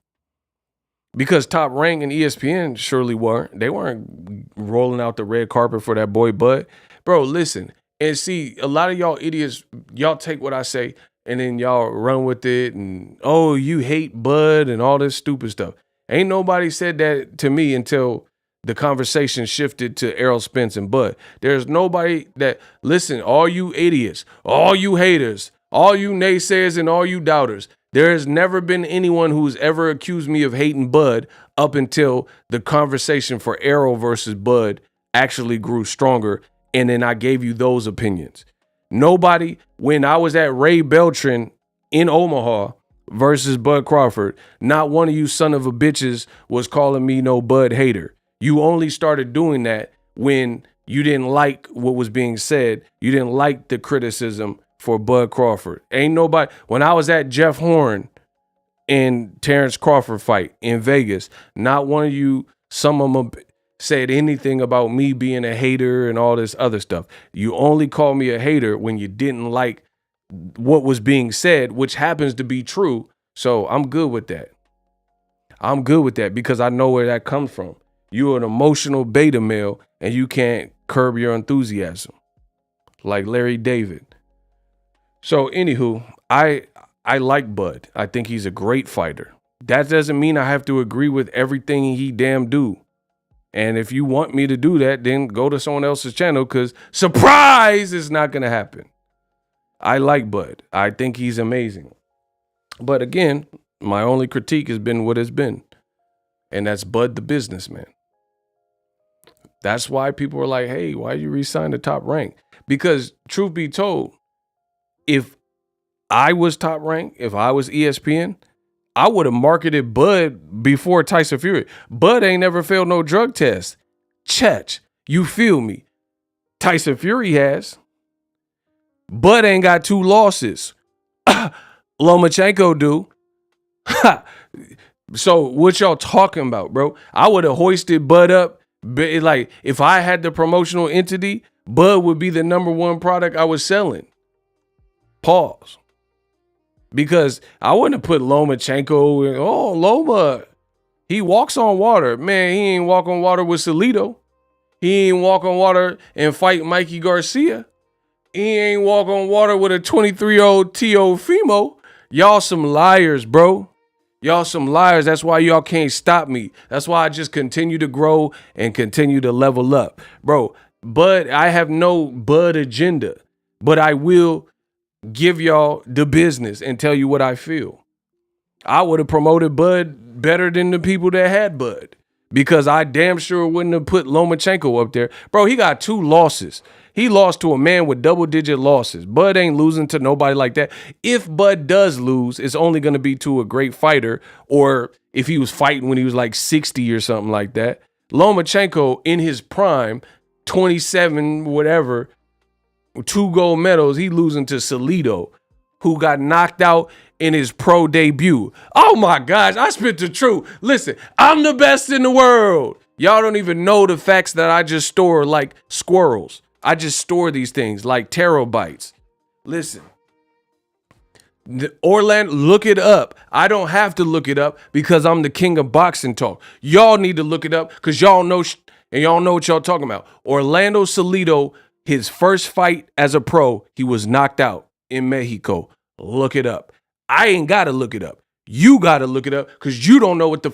Because Top Rank and ESPN surely weren't. They weren't rolling out the red carpet for that boy Bud. Bro, listen. And see, a lot of y'all idiots, y'all take what I say and then y'all run with it and, oh, you hate Bud and all this stupid stuff. Ain't nobody said that to me until the conversation shifted to Errol Spence and Bud. There's nobody that, listen, all you idiots, all you haters, all you naysayers and all you doubters, there has never been anyone who's ever accused me of hating Bud up until the conversation for Errol versus Bud actually grew stronger. And then I gave you those opinions. Nobody, when I was at Ray Beltran in Omaha versus Bud Crawford, not one of you son of a bitches was calling me no Bud hater. You only started doing that when you didn't like what was being said. You didn't like the criticism for Bud Crawford. Ain't nobody, when I was at Jeff Horn and Terence Crawford fight in Vegas, not one of you, some of them said anything about me being a hater and all this other stuff. You only called me a hater when you didn't like what was being said, which happens to be true. So I'm good with that. I'm good with that because I know where that comes from. You're an emotional beta male and you can't curb your enthusiasm like Larry David. So anywho, I like Bud. I think he's a great fighter. That doesn't mean I have to agree with everything he damn do. And if you want me to do that, then go to someone else's channel because surprise, it's not going to happen. I like Bud. I think he's amazing. But again, my only critique has been what it's been. And that's Bud the businessman. That's why people are like, hey, why you resign to Top Rank? Because truth be told, if I was Top Rank, if I was ESPN, I would have marketed Bud before Tyson Fury. Bud ain't never failed no drug test. Chetch, you feel me? Tyson Fury has. Bud ain't got 2 losses. Lomachenko do. So what y'all talking about, bro? I would have hoisted Bud up. Like if I had the promotional entity, Bud would be the #1 product I was selling. Pause. Because I wouldn't have put Lomachenko in, oh, Loma, he walks on water. Man, he ain't walk on water with Salido. He ain't walk on water and fight Mikey Garcia. He ain't walk on water with a 23-year-old Teofimo. Y'all some liars, bro. Y'all some liars. That's why y'all can't stop me. That's why I just continue to grow and continue to level up. Bro, Bud, I have no Bud agenda, but I will give y'all the business and tell you what I feel. I would have promoted Bud better than the people that had Bud because I damn sure wouldn't have put Lomachenko up there. Bro, he got 2 losses. He lost to a man with double-digit losses. Bud ain't losing to nobody like that. If Bud does lose, it's only going to be to a great fighter, or if he was fighting when he was like 60 or something like that. Lomachenko in his prime, 27, whatever, 2 gold medals, he losing to Salido, who got knocked out in his pro debut. Oh my gosh, I spit the truth. Listen, I'm the best in the world. Y'all don't even know the facts that I just store like squirrels. I just store these things like terabytes. Listen, Orlando, look it up. I don't have to look it up because I'm the king of boxing talk. Y'all need to look it up because y'all know and y'all know what y'all talking about. Orlando Salido, his first fight as a pro, he was knocked out in Mexico. Look it up. I ain't got to look it up. You got to look it up because you don't know what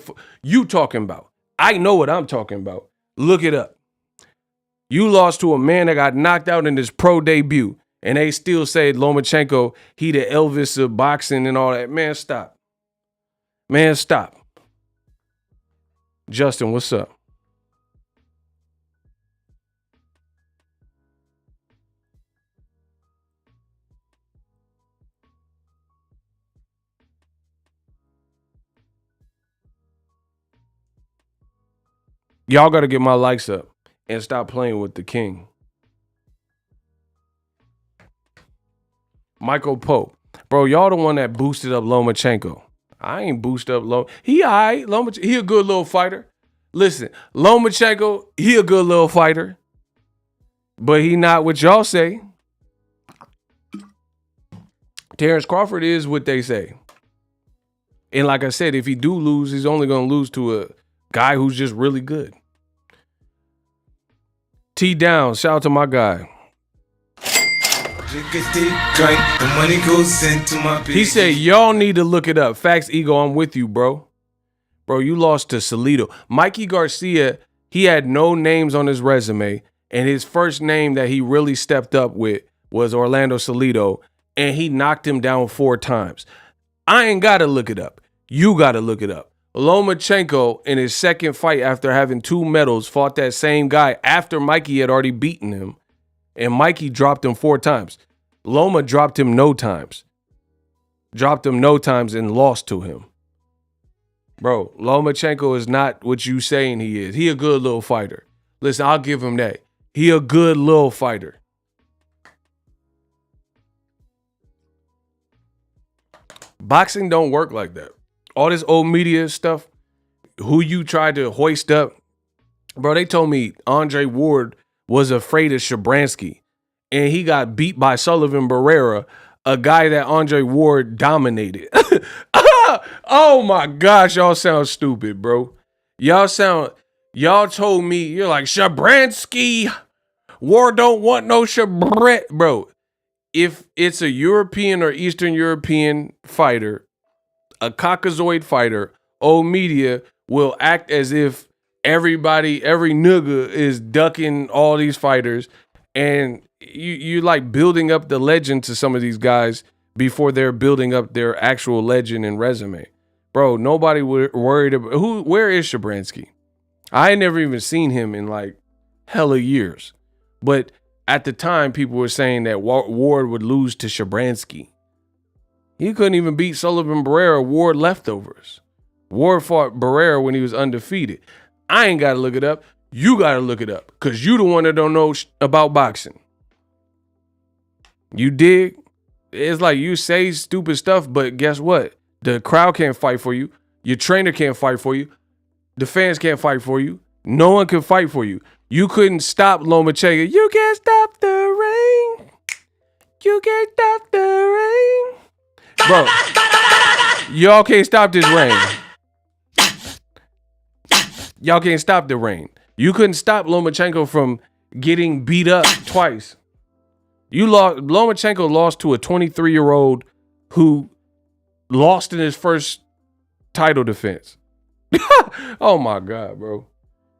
you talking about. I know what I'm talking about. Look it up. You lost to a man that got knocked out in his pro debut, and they still say Lomachenko, he the Elvis of boxing and all that. Man, stop. Man, stop. Justin, what's up? Y'all got to get my likes up and stop playing with the king. Michael Pope. Bro, y'all the one that boosted up Lomachenko. I ain't boosted up He all right. He a good little fighter. Listen, Lomachenko, he a good little fighter. But he not what y'all say. Terence Crawford is what they say. And like I said, if he do lose, he's only going to lose to a guy who's just really good. T Down, shout out to my guy. The money goes into my He said, y'all need to look it up. Facts, Ego, I'm with you, bro. Bro, you lost to Salido. Mikey Garcia, he had no names on his resume, and his first name that he really stepped up with was Orlando Salido, and he knocked him down 4 times. I ain't got to look it up. You got to look it up. Lomachenko, in his second fight after having 2 medals, fought that same guy after Mikey had already beaten him, and Mikey dropped him 4 times. Loma dropped him no times. And lost to him. Bro, Lomachenko is not what you saying he is. He a good little fighter. Listen, I'll give him that. He a good little fighter. Boxing don't work like that. All this old media stuff, who you tried to hoist up. Bro, they told me Andre Ward was afraid of Shabransky, and he got beat by Sullivan Barrera, a guy that Andre Ward dominated. Oh my gosh, y'all sound stupid, bro. Y'all told me, you're like, Shabransky, Ward don't want no bro. If it's a European or Eastern European fighter, a Caucasoid fighter, old media will act as if every nigga is ducking all these fighters, and you like building up the legend to some of these guys before they're building up their actual legend and resume. Bro, nobody worried about where is Shabransky? I ain't never even seen him in like hella years. But at the time, people were saying that Ward would lose to Shabransky. He couldn't even beat Sullivan Barrera, Ward leftovers. Ward fought Barrera when he was undefeated. I ain't got to look it up. You got to look it up because you the one that don't know about boxing. You dig? It's like you say stupid stuff, but guess what? The crowd can't fight for you. Your trainer can't fight for you. The fans can't fight for you. No one can fight for you. You couldn't stop Lomachenko. You can't stop the rain. You can't stop the rain. Bro, y'all can't stop this rain. Y'all can't stop the rain. You couldn't stop Lomachenko from getting beat up twice. Lomachenko lost to a 23-year-old who lost in his first title defense. Oh my God, bro.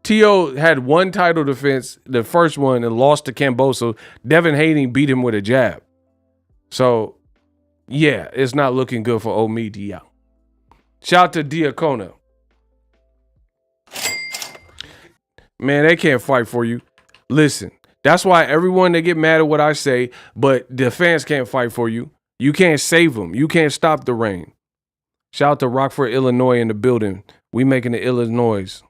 T.O. had 1 title defense, the first one, and lost to Camboso. Devin Haney beat him with a jab. So, yeah, it's not looking good for old media. Shout out to Diacono. Man, they can't fight for you. Listen, that's why everyone, they get mad at what I say, but the fans can't fight for you. You can't save them. You can't stop the rain. Shout out to Rockford, Illinois in the building. We making the Illinois.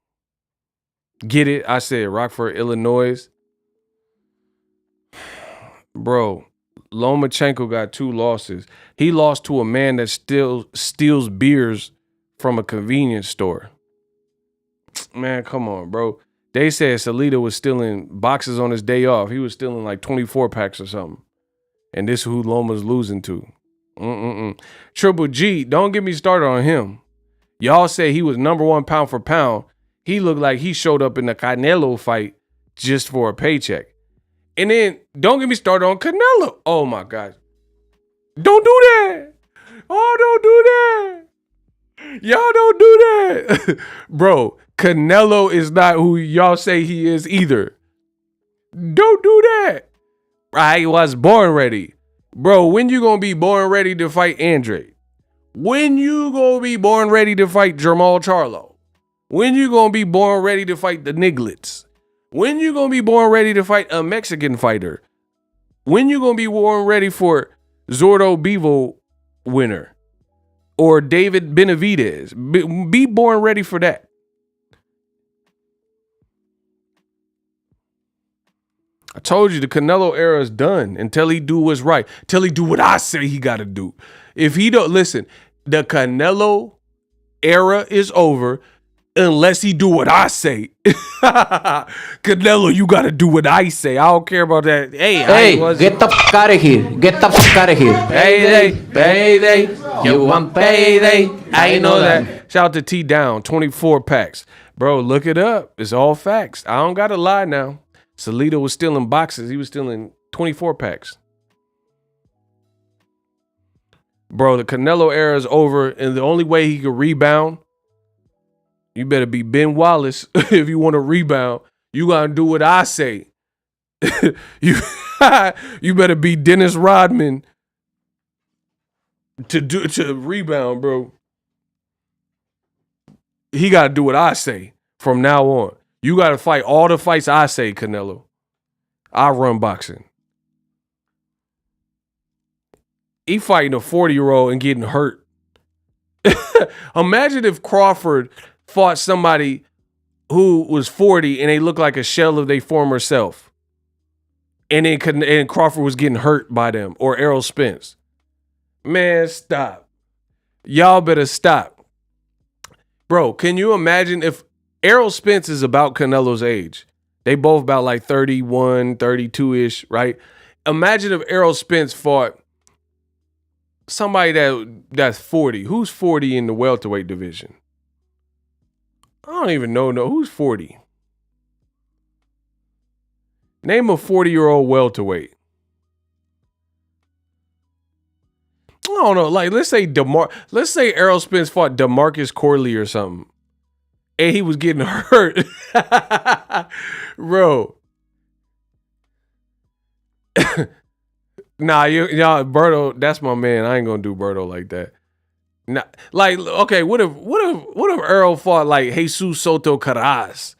Get it? I said Rockford, Illinois. Bro, Lomachenko got 2 losses. He lost to a man that still steals beers from a convenience store. Man, come on, bro. They said Salido was stealing boxes on his day off. He was stealing like 24 packs or something. And this is who Loma's losing to. Triple G, don't get me started on him. Y'all say he was #1 pound for pound. He looked like he showed up in the Canelo fight just for a paycheck. And then don't get me started on Canelo. Oh my God. Don't do that. Oh, don't do that. Y'all don't do that. Bro, Canelo is not who y'all say he is either. Don't do that. I was born ready. Bro, when you gonna be born ready to fight Andre? When you gonna be born ready to fight Jermall Charlo? When you gonna be born ready to fight the Niglets? When you gonna be born ready to fight a Mexican fighter? When you gonna be born ready for Zordo Bevo winner? Or David Benavidez? Be born ready for that. I told you the Canelo era is done until he do what's right. Till he do what I say he got to do. If he don't, listen, the Canelo era is over unless he do what I say. Canelo, you got to do what I say. I don't care about that. Hey, get the fuck out of here. Get the fuck out of here. Payday. You want payday. I know that. Shout out to T Down, 24 packs. Bro, look it up. It's all facts. I don't got to lie now. Salido was stealing boxes. He was stealing 24 packs. Bro, the Canelo era is over, and the only way he could rebound, you better be Ben Wallace. If you want to rebound, you got to do what I say. You better be Dennis Rodman to rebound, bro. he got to do what I say from now on. You got to fight all the fights I say, Canelo. I run boxing. He fighting a 40-year-old and getting hurt. Imagine if Crawford fought somebody who was 40 and they looked like a shell of their former self. And then Crawford was getting hurt by them, or Errol Spence. Man, stop. Y'all better stop. Bro, can you imagine if Errol Spence is about Canelo's age? They both about like 31, 32-ish, right? Imagine if Errol Spence fought somebody that's 40. Who's 40 in the welterweight division? I don't even know. No, who's 40? Name a 40-year-old welterweight. I don't know. Like, let's say Errol Spence fought DeMarcus Corley or something, and he was getting hurt, bro. Nah, y'all, Berto, that's my man. I ain't gonna do Berto like that. Nah, like, okay, what if Errol fought like Jesus Soto Caraz,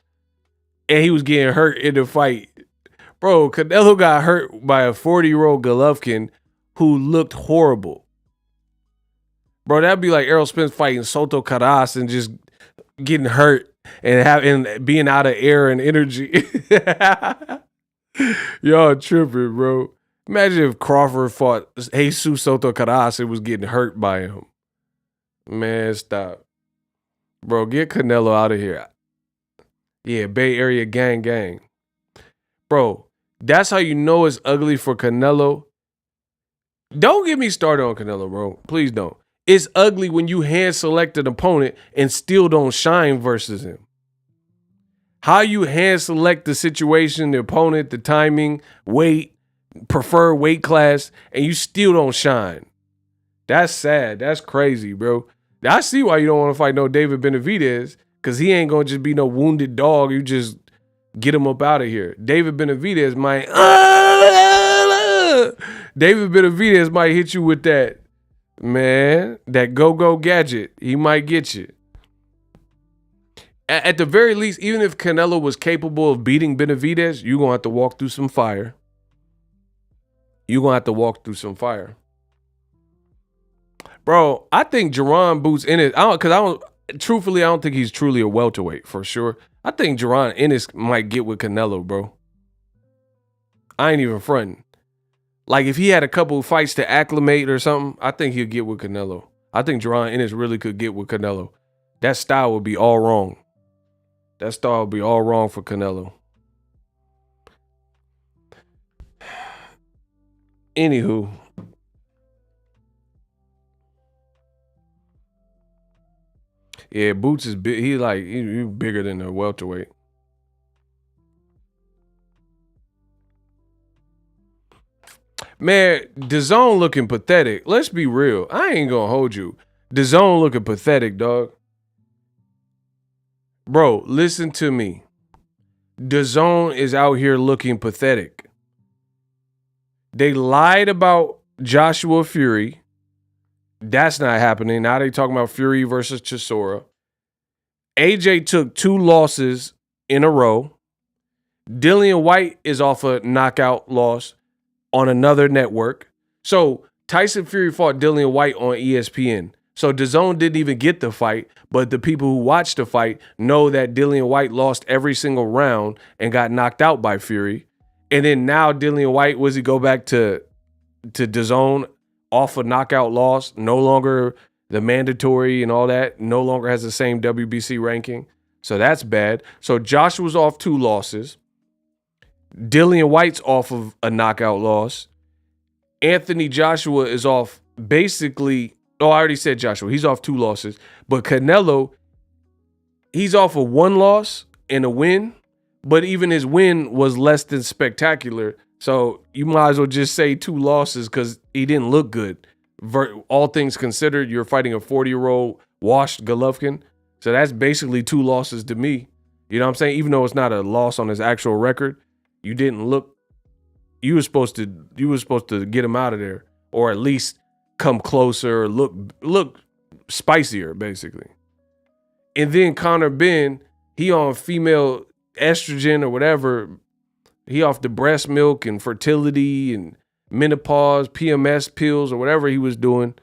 and he was getting hurt in the fight? Bro, Canelo got hurt by a 40-year-old Golovkin who looked horrible. Bro, that'd be like Errol Spence fighting Soto Caraz and just getting hurt and being out of air and energy. Y'all tripping, bro. Imagine if Crawford fought Jesus Soto Caraz and was getting hurt by him. Man, stop. Bro, get Canelo out of here. Yeah, Bay Area gang. Bro, that's how you know it's ugly for Canelo. Don't get me started on Canelo, bro. Please don't. It's ugly when you hand select an opponent and still don't shine versus him. How you hand select the situation, the opponent, the timing, weight, preferred weight class, and you still don't shine. That's sad. That's crazy, bro. I see why you don't want to fight no David Benavidez, because he ain't going to just be no wounded dog. You just get him up out of here. David Benavidez might hit you with that, man, that go-go gadget. He might get you. At the very least, even if Canelo was capable of beating Benavidez, you're going to have to walk through some fire. Bro, I think Jaron Boots Ennis, I don't think he's truly a welterweight for sure. I think Jaron Ennis might get with Canelo, bro. I ain't even fronting. Like, if he had a couple of fights to acclimate or something, I think he'll get with Canelo. I think Jaron Ennis really could get with Canelo. That style would be all wrong. For Canelo. Anywho. Yeah, Boots is big. He's bigger than a welterweight. Man, DAZN looking pathetic. Let's be real. I ain't gonna hold you. DAZN looking pathetic, dog. Bro, listen to me. DAZN is out here looking pathetic. They lied about Joshua Fury. That's not happening. Now they talking about Fury versus Chisora. AJ took 2 losses in a row. Dillian White is off a knockout loss on another network. So Tyson Fury fought Dillian White on ESPN. So DAZN didn't even get the fight, but the people who watched the fight know that Dillian White lost every single round and got knocked out by Fury. And then now Dillian White, he go back to DAZN off a knockout loss, no longer the mandatory and all that, no longer has the same WBC ranking. So that's bad. So Joshua's off 2 losses. Dillian White's off of a knockout loss. Anthony Joshua is off basically, I already said Joshua. He's off 2 losses. But Canelo, he's off of 1 loss and a win. But even his win was less than spectacular. So you might as well just say 2 losses because he didn't look good. All things considered, you're fighting a 40-year-old washed Golovkin. So that's basically 2 losses to me. You know what I'm saying? Even though it's not a loss on his actual record, you didn't look. You were supposed to get him out of there, or at least come closer, or look spicier, basically. And then Conor Ben, he on female estrogen or whatever. He off the breast milk and fertility and menopause, PMS pills or whatever he was doing.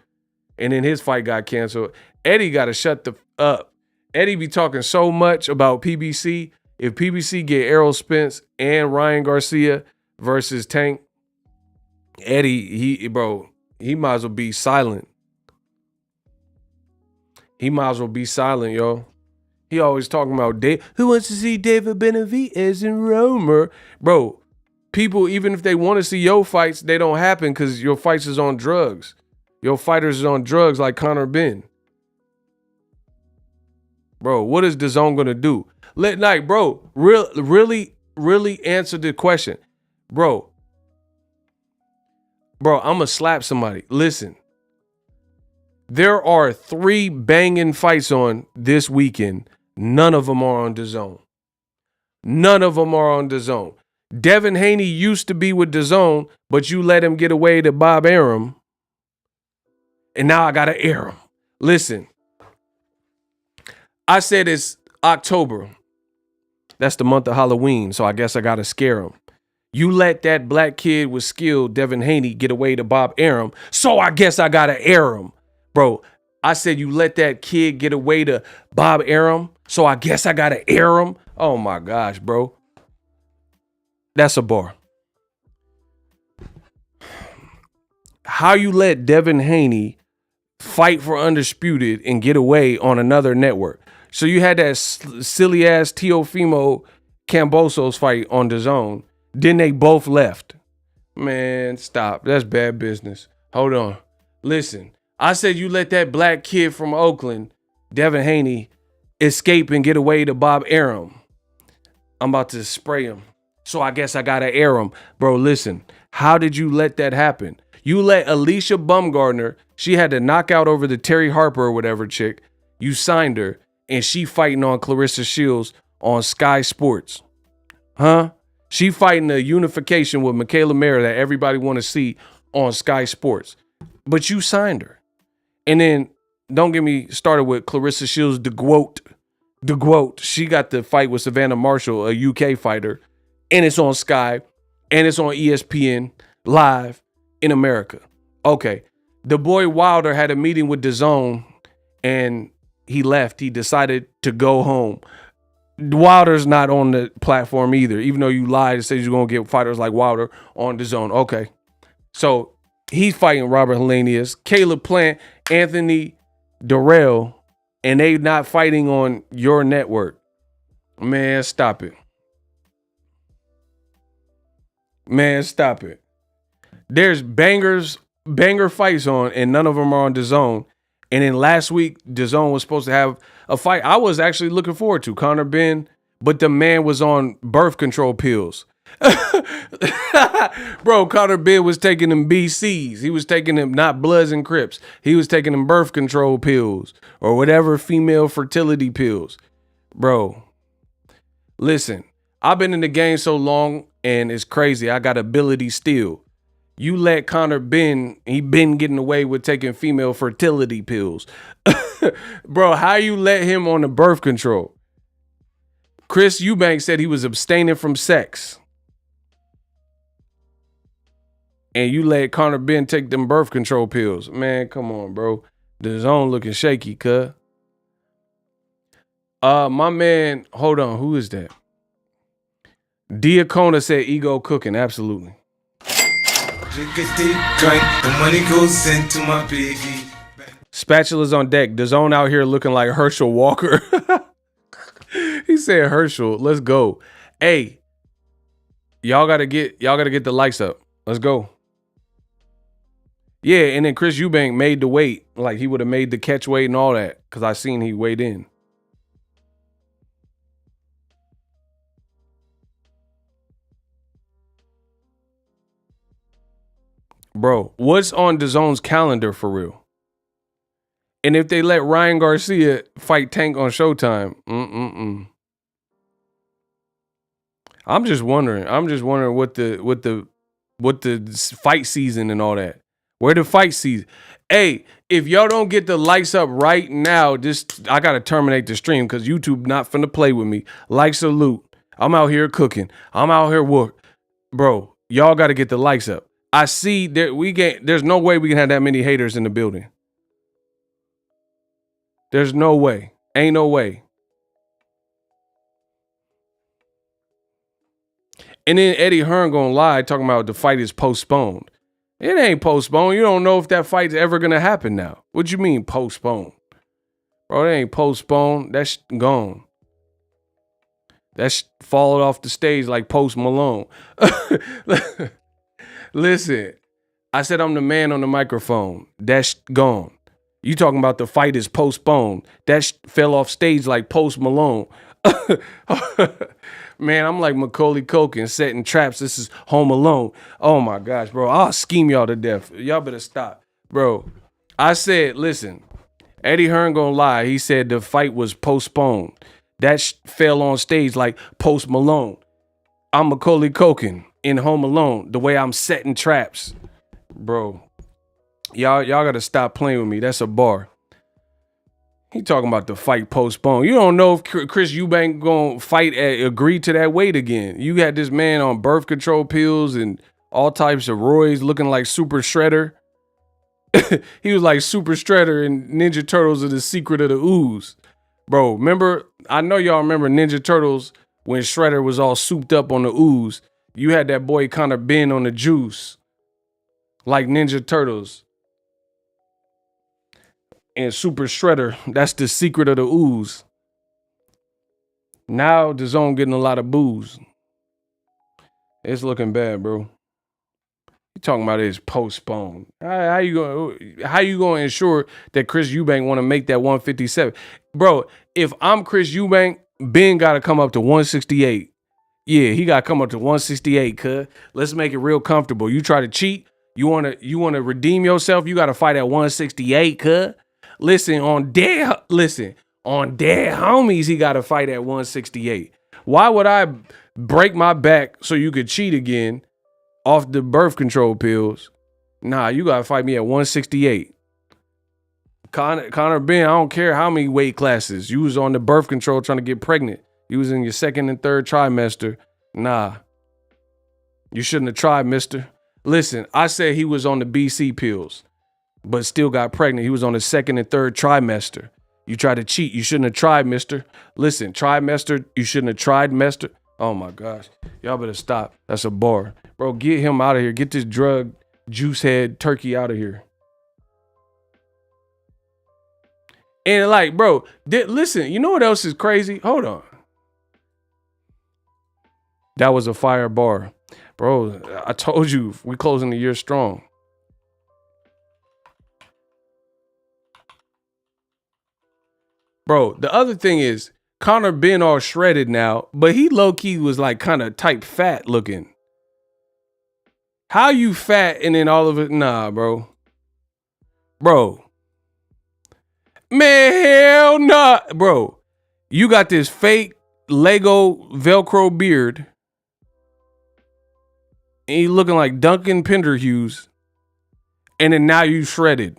And then his fight got canceled. Eddie got to shut the up. Eddie be talking so much about PBC. If PBC get Errol Spence and Ryan Garcia versus Tank, Eddie, he might as well be silent. He might as well be silent, yo. He always talking about who wants to see David Benavidez and Romer. Bro, people, even if they want to see your fights, they don't happen because your fights is on drugs. Your fighters is on drugs like Conor Ben. Bro, what is DAZN gonna do? Really answer the question. Bro, I'm gonna slap somebody. Listen. There are 3 banging fights on this weekend. None of them are on DAZN. None of them are on DAZN. Devin Haney used to be with DAZN, but you let him get away to Bob Arum. And now I got to air him. Listen, I said it's October. That's the month of Halloween, so I guess I got to scare him. You let that black kid with skill, Devin Haney, get away to Bob Arum, so I guess I got to air him. Bro, I said you let that kid get away to Bob Arum, so I guess I got to air him. Oh, my gosh, bro. That's a bar. How you let Devin Haney fight for Undisputed and get away on another network? So you had that silly-ass Teofimo Cambosos fight on DAZN. Then they both left. Man, stop. That's bad business. Hold on. Listen. I said you let that black kid from Oakland, Devin Haney, escape and get away to Bob Arum. I'm about to spray him. So I guess I got to air him. Bro, listen. How did you let that happen? You let Alicia Bumgardner, she had to knock out over the Terry Harper or whatever chick. You signed her, and she fighting on Clarissa Shields on Sky Sports. Huh? She fighting a unification with Michaela Mara that everybody want to see on Sky Sports. But you signed her. And then, don't get me started with Clarissa Shields de Groot. She got the fight with Savannah Marshall, a UK fighter. And it's on Sky. And it's on ESPN live in America. Okay. The boy Wilder had a meeting with DAZN and he left. He decided to go home. Wilder's not on the platform either, even though you lied and said you're going to get fighters like Wilder on DAZN. Okay. So he's fighting Robert Helenius, Caleb Plant, Anthony Durrell, and they not fighting on your network. Man, stop it. Man, stop it. There's banger fights on, and none of them are on DAZN. And then last week, DAZN was supposed to have a fight I was actually looking forward to, Conor Ben, but the man was on birth control pills. Bro, Conor Ben was taking them BCs. He was taking them not Bloods and Crips. He was taking them birth control pills or whatever female fertility pills. Bro, listen, I've been in the game so long and it's crazy. I got ability still. You let Conor Ben, he been getting away with taking female fertility pills. Bro, how you let him on the birth control? Chris Eubanks said he was abstaining from sex. And you let Conor Ben take them birth control pills. Man, come on, bro. The zone looking shaky, cuz. My man, hold on, who is that? Diacona said ego cooking, absolutely. Drink a deep drink, the money goes into my piggy. Spatula's on deck. The zone out here looking like Herschel Walker. He said Herschel. Let's go. Hey, y'all gotta get the likes up. Let's go. Yeah, and then Chris Eubank made the weight. Like he would have made the catch weight and all that. Cause I seen he weighed in. Bro, what's on DAZN's calendar for real? And if they let Ryan Garcia fight Tank on Showtime, I'm just wondering what the fight season and all that. Where the fight season? Hey, if y'all don't get the likes up right now, I gotta terminate the stream because YouTube not finna play with me. Like salute. I'm out here cooking. I'm out here work. Bro, y'all gotta get the likes up. I see that there's no way we can have that many haters in the building. There's no way. Ain't no way. And then Eddie Hearn gonna lie talking about the fight is postponed. It ain't postponed. You don't know if that fight's ever gonna happen now. What you mean postponed? Bro, it ain't postponed. That's gone. That's falling off the stage like Post Malone. Listen, I said I'm the man on the microphone. That's gone. You talking about the fight is postponed. That fell off stage like Post Malone. Man, I'm like Macaulay Culkin setting traps. This is Home Alone. Oh my gosh, bro. I'll scheme y'all to death. Y'all better stop. Bro, I said, listen, Eddie Hearn gonna lie. He said the fight was postponed. That fell on stage like Post Malone. I'm Macaulay Culkin in Home Alone. The way I'm setting traps. Bro, y'all gotta stop playing with me. That's a bar. He talking about the fight postponed. You don't know if Chris Eubank gonna fight agree to that weight again. You had this man on birth control pills and all types of roids looking like Super Shredder. He was like Super Shredder and Ninja Turtles of the Secret of the Ooze. Bro, remember, I know y'all remember Ninja Turtles when Shredder was all souped up on the ooze. You had that boy kind of bend on the juice like Ninja Turtles. And Super Shredder, that's the Secret of the Ooze. Now the zone getting a lot of booze. It's looking bad, bro. You talking about it's postponed. How you going to ensure that Chris Eubank want to make that 157? Bro, if I'm Chris Eubank, Ben got to come up to 168. Yeah, he got to come up to 168, cuz. Let's make it real comfortable. You try to cheat, you want to redeem yourself, you got to fight at 168, cuz. Listen, on dead homies, he got to fight at 168. Why would I break my back so you could cheat again off the birth control pills? Nah, you got to fight me at 168. Conor Ben, I don't care how many weight classes. You was on the birth control trying to get pregnant. You was in your second and third trimester. Nah, you shouldn't have tried, mister. Listen, I said he was on the BC pills, but still got pregnant. He was on the second and third trimester. You tried to cheat. You shouldn't have tried, mister. Listen, trimester, you shouldn't have tried, mister. Oh my gosh. Y'all better stop. That's a bar. Bro, get him out of here. Get this drug juice head turkey out of here. And like, bro, listen, you know what else is crazy? Hold on. That was a fire bar. Bro, I told you, we closing the year strong. Bro, the other thing is, Conor been all shredded now, but he low-key was like kind of type fat looking. How you fat and then all of it? Nah, bro. Bro. Man, hell nah. Bro, you got this fake Lego Velcro beard. And you looking like Duncan Penderhughes. And then now you shredded.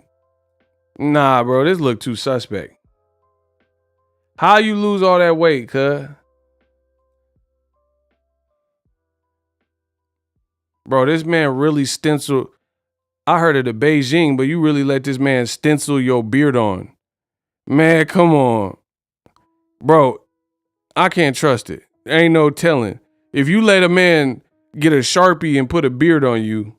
Nah, bro, this look too suspect. How you lose all that weight, cuz? Bro, this man really stenciled. I heard of the Beijing, but you really let this man stencil your beard on. Man, come on. Bro, I can't trust it. Ain't no telling. If you let a man get a Sharpie and put a beard on you,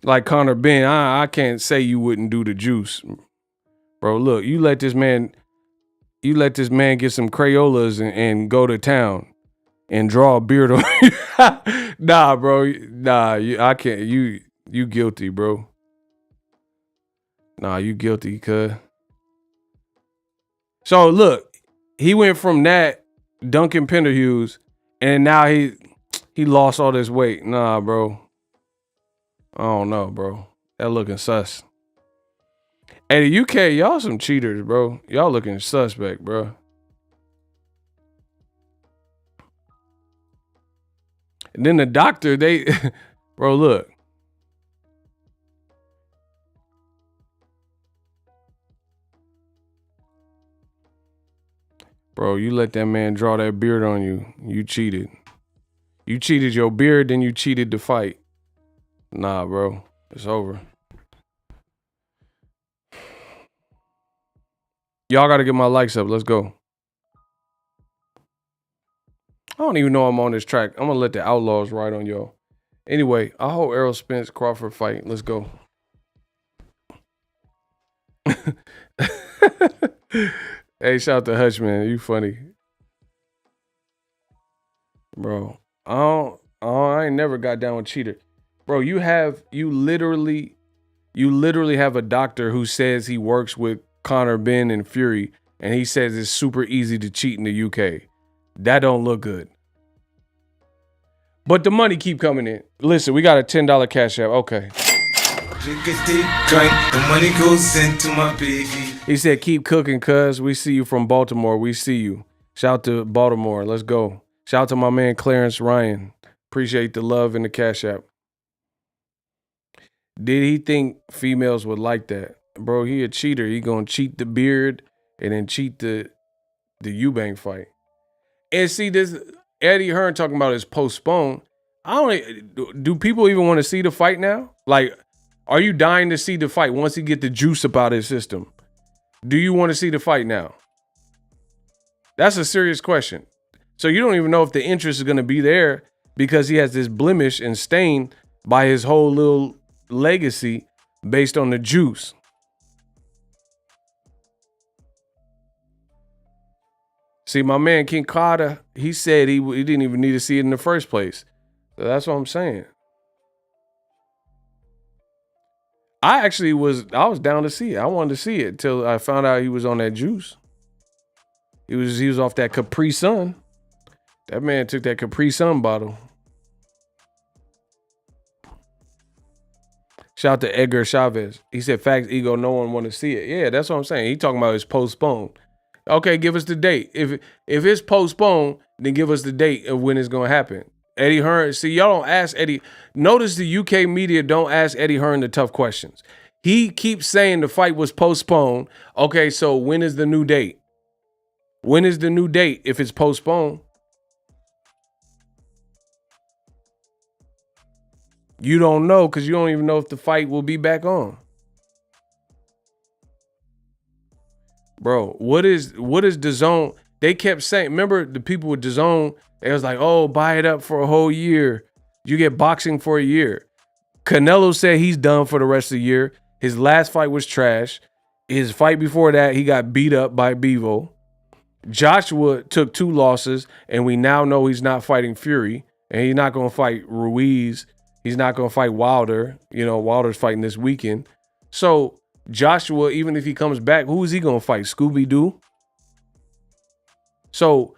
like Conor Ben, I can't say you wouldn't do the juice. Bro, look, you let this man get some Crayolas and go to town and draw a beard on you. Nah, bro. Nah, I can't. You guilty, bro. Nah, you guilty, cuz. So look, he went from that Duncan Penderhughes, and now he lost all this weight. Nah, bro. I don't know, bro. That looking sus. Hey, the UK, y'all some cheaters, bro. Y'all looking suspect, bro. And then the doctor, bro, look. Bro, you let that man draw that beard on you. You cheated. You cheated your beard, then you cheated the fight. Nah, bro. It's over. Y'all got to get my likes up. Let's go. I don't even know I'm on this track. I'm going to let the Outlaws ride on y'all. Anyway, I hope Errol Spence Crawford fight. Let's go. Hey, shout out to Hutch, man. You funny. Bro, I ain't never got down with cheater. Bro, you literally have a doctor who says he works with Conor Ben and Fury, and he says it's super easy to cheat in the UK. That don't look good. But the money keep coming in. Listen, we got a $10 cash app. Okay. Drink a deep drink, the money goes into my baby. He said, keep cooking, cuz. We see you from Baltimore. We see you. Shout out to Baltimore. Let's go. Shout out to my man Clarence Ryan. Appreciate the love in the cash app. Did he think females would like that? Bro, he a cheater. He gonna cheat the beard and then cheat the Eubank fight. And see this Eddie Hearn talking about is postponed. Do people even want to see the fight now? Like, are you dying to see the fight once he get the juice up out of his system? Do you want to see the fight now? That's a serious question. So you don't even know if the interest is going to be there because he has this blemish and stain by his whole little legacy based on the juice. See, my man King Carter, he said he didn't even need to see it in the first place. So that's what I'm saying. I was down to see it. I wanted to see it till I found out he was on that juice. He was off that Capri Sun. That man took that Capri Sun bottle. Shout out to Edgar Chavez. He said, facts, ego, no one want to see it. Yeah, that's what I'm saying. He talking about it's postponed. Okay, give us the date. If it's postponed, then give us the date of when it's going to happen. Eddie Hearn, see, y'all don't ask Eddie. Notice the UK media don't ask Eddie Hearn the tough questions. He keeps saying the fight was postponed. Okay, so when is the new date? When is the new date if it's postponed? You don't know because you don't even know if the fight will be back on. Bro, what is DAZN? They kept saying, remember the people with DAZN, they was like, oh, buy it up for a whole year. You get boxing for a year. Canelo said he's done for the rest of the year. His last fight was trash. His fight before that, he got beat up by Bevo. Joshua took 2 losses, and we now know he's not fighting Fury, and he's not going to fight Ruiz. He's not going to fight Wilder. You know, Wilder's fighting this weekend. So Joshua, even if he comes back, who is he going to fight? Scooby-Doo? So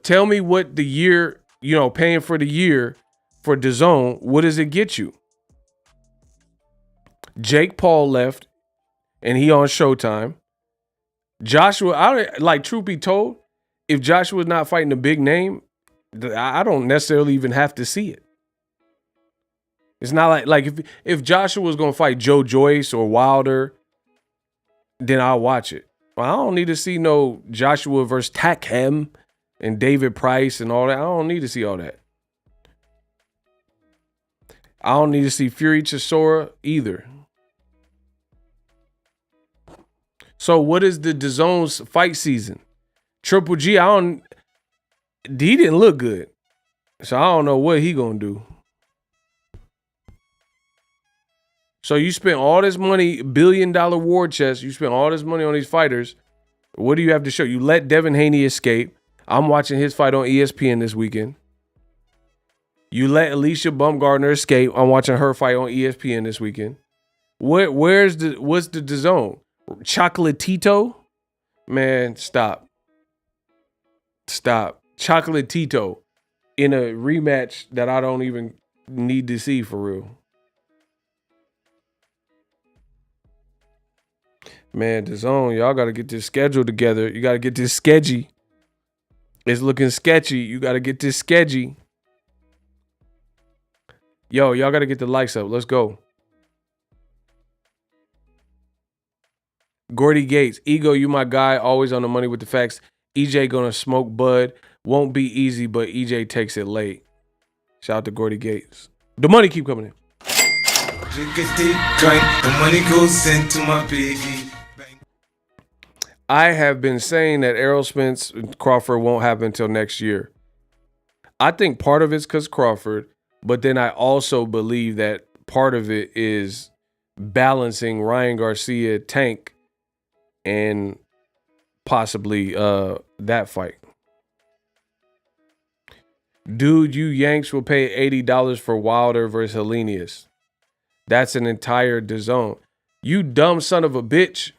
tell me what the year, you know, paying for the year for DAZN, what does it get you? Jake Paul left and he on Showtime. Joshua, truth be told, if Joshua's not fighting a big name, I don't necessarily even have to see it. It's not like if Joshua was going to fight Joe Joyce or Wilder, then I'll watch it. I don't need to see no Joshua versus Takhem and David Price and all that. I don't need to see all that. I don't need to see Fury Chisora either. So what is the DAZN's fight season? Triple G, he didn't look good. So I don't know what he gonna do. So you spent all this money, $1 billion war chest. You spent all this money on these fighters. What do you have to show? You let Devin Haney escape. I'm watching his fight on ESPN this weekend. You let Alicia Baumgardner escape. I'm watching her fight on ESPN this weekend. What's the DAZN? Chocolatito? Man, stop. Chocolatito in a rematch that I don't even need to see for real. Man, DAZN, y'all got to get this schedule together. You got to get this sketchy. It's looking sketchy. You got to get this sketchy. Yo, y'all got to get the likes up. Let's go. Gordy Gates, ego, you my guy, always on the money with the facts. EJ gonna smoke Bud. Won't be easy, but EJ takes it late. Shout out to Gordy Gates. The money keep coming in. Jiggity drink, the money goes into my piggy. I have been saying that Errol Spence and Crawford won't happen until next year. I think part of it's because Crawford, but then I also believe that part of it is balancing Ryan Garcia, Tank, and possibly that fight. Dude, you Yanks will pay $80 for Wilder versus Helenius. That's an entire DAZN. You dumb son of a bitch.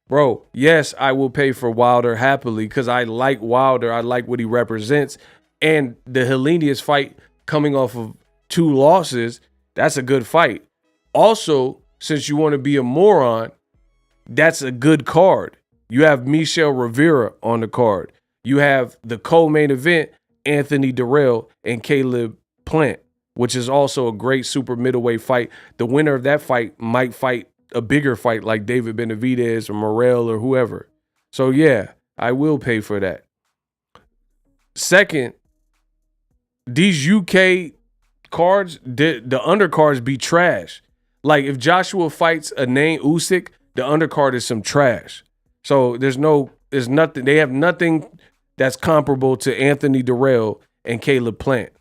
Bro, yes, I will pay for Wilder happily because I like Wilder. I like what he represents. And the Helenius fight coming off of 2 losses, that's a good fight. Also, since you want to be a moron, that's a good card. You have Michel Rivera on the card. You have the co-main event, Anthony Durrell and Caleb Plant, which is also a great super middleweight fight. The winner of that fight might fight a bigger fight like David Benavidez or Morrell or whoever. So yeah, I will pay for that. Second, these UK cards, the undercards be trash. Like if Joshua fights a name Usyk, the undercard is some trash. So there's nothing. They have nothing that's comparable to Anthony Durrell and Caleb Plant.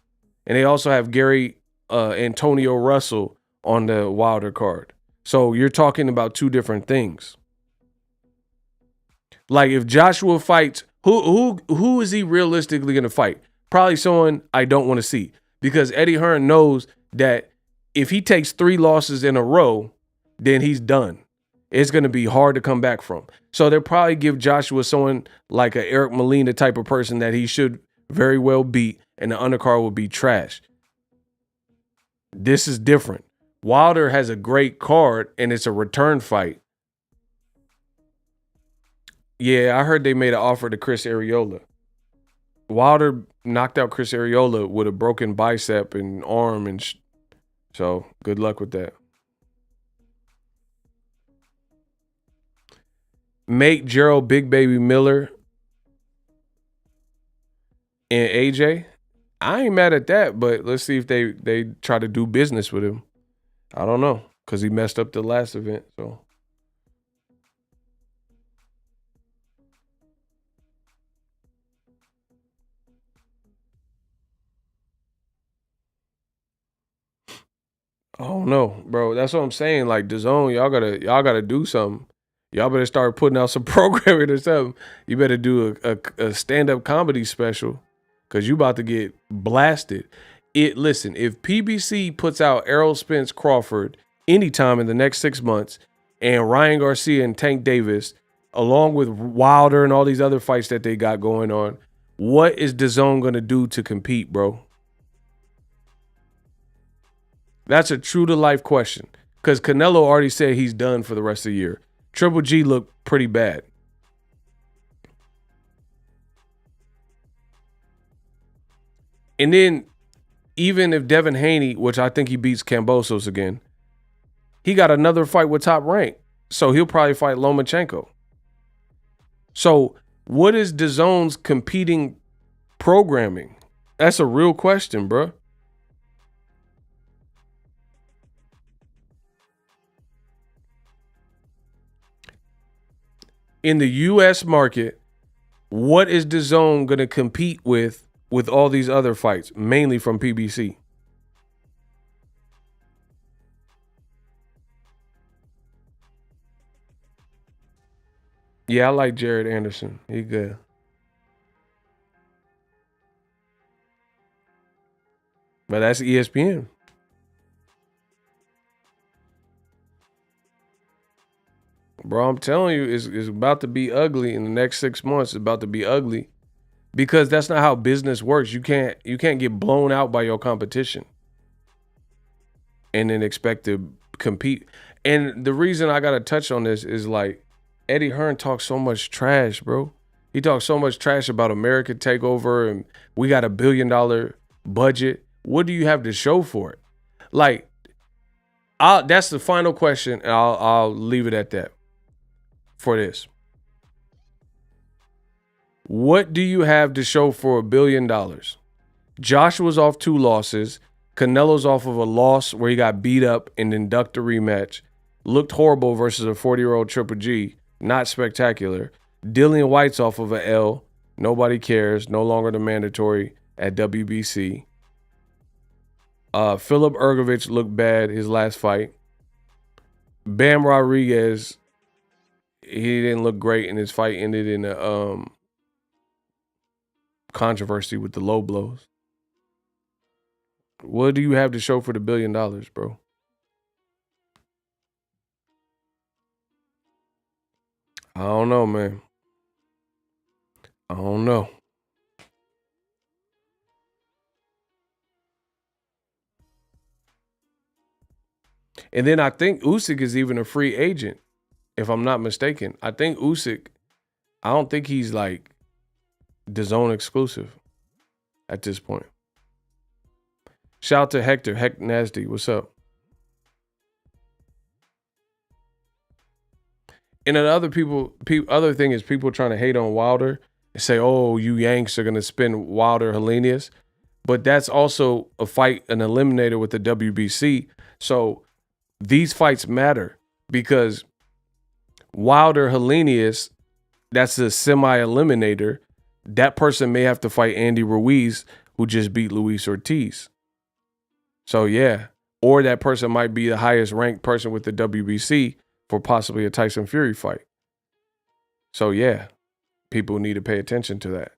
And they also have Gary Antonio Russell on the Wilder card. So you're talking about 2 different things. Like if Joshua fights, who is he realistically going to fight? Probably someone I don't want to see, because Eddie Hearn knows that if he takes 3 losses in a row, then he's done. It's going to be hard to come back from. So they'll probably give Joshua someone like a Eric Molina type of person that he should very well beat, and the undercard will be trash. This is different. Wilder has a great card, and it's a return fight. Yeah, I heard they made an offer to Chris Arreola. Wilder knocked out Chris Arreola with a broken bicep and arm, and so good luck with that. Make Gerald Big Baby Miller and AJ. I ain't mad at that, but let's see if they try to do business with him. I don't know, because he messed up the last event. So I don't know, bro. That's what I'm saying. Like DAZN, y'all gotta do something. Y'all better start putting out some programming or something. You better do a stand-up comedy special, because you about to get blasted. Listen, if PBC puts out Errol Spence Crawford anytime in the next 6 months, and Ryan Garcia and Tank Davis, along with Wilder and all these other fights that they got going on, what is DAZN going to do to compete, bro? That's a true-to-life question, because Canelo already said he's done for the rest of the year. Triple G looked pretty bad. And then, even if Devin Haney, which I think he beats Kambosos again, he got another fight with Top Rank. So he'll probably fight Lomachenko. So what is DAZN's competing programming? That's a real question, bro. In the U.S. market, what is DAZN going to compete with all these other fights, mainly from PBC? Yeah, I like Jared Anderson. He good. But that's ESPN. Bro, I'm telling you, it's about to be ugly in the next 6 months. It's about to be ugly, because that's not how business works. You can't get blown out by your competition and then expect to compete. And the reason I got to touch on this is, like, Eddie Hearn talks so much trash, bro. He talks so much trash about American Takeover and we got $1 billion budget. What do you have to show for it? Like, that's the final question, and I'll leave it at that for this. What do you have to show for $1 billion? Joshua's off 2 losses. Canelo's off of a loss where he got beat up and then ducked a rematch. Looked horrible versus a 40-year-old Triple G. Not spectacular. Dillian White's off of a L. Nobody cares. No longer the mandatory at WBC. Philip Ergovich looked bad his last fight. Bam Rodriguez, he didn't look great, and his fight ended in a controversy with the low blows. What do you have to show for the $1 billion, bro? I don't know, man. I don't know. And then I think Usyk is even a free agent, if I'm not mistaken. I think Usyk, I don't think he's like DAZN exclusive at this point. Shout out to Hector, Heck Nasty. What's up? And then other thing is people trying to hate on Wilder and say, oh, you Yanks are going to spin Wilder Helenius. But that's also a fight, an eliminator with the WBC. So these fights matter because Wilder Helenius, that's a semi-eliminator. That person may have to fight Andy Ruiz, who just beat Luis Ortiz. So yeah, or that person might be the highest ranked person with the WBC for possibly a Tyson Fury fight. So yeah, people need to pay attention to that.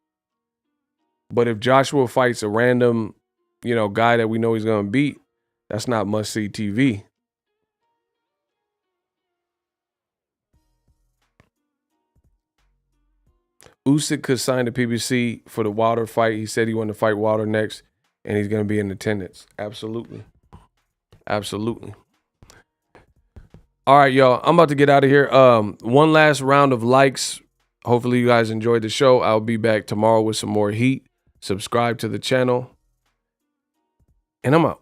But if Joshua fights a random, guy that we know he's going to beat, that's not must-see TV. Usyk could sign the PBC for the Wilder fight. He said he wanted to fight Wilder next, and he's going to be in attendance. Absolutely. Absolutely. All right, y'all. I'm about to get out of here. One last round of likes. Hopefully you guys enjoyed the show. I'll be back tomorrow with some more heat. Subscribe to the channel. And I'm out.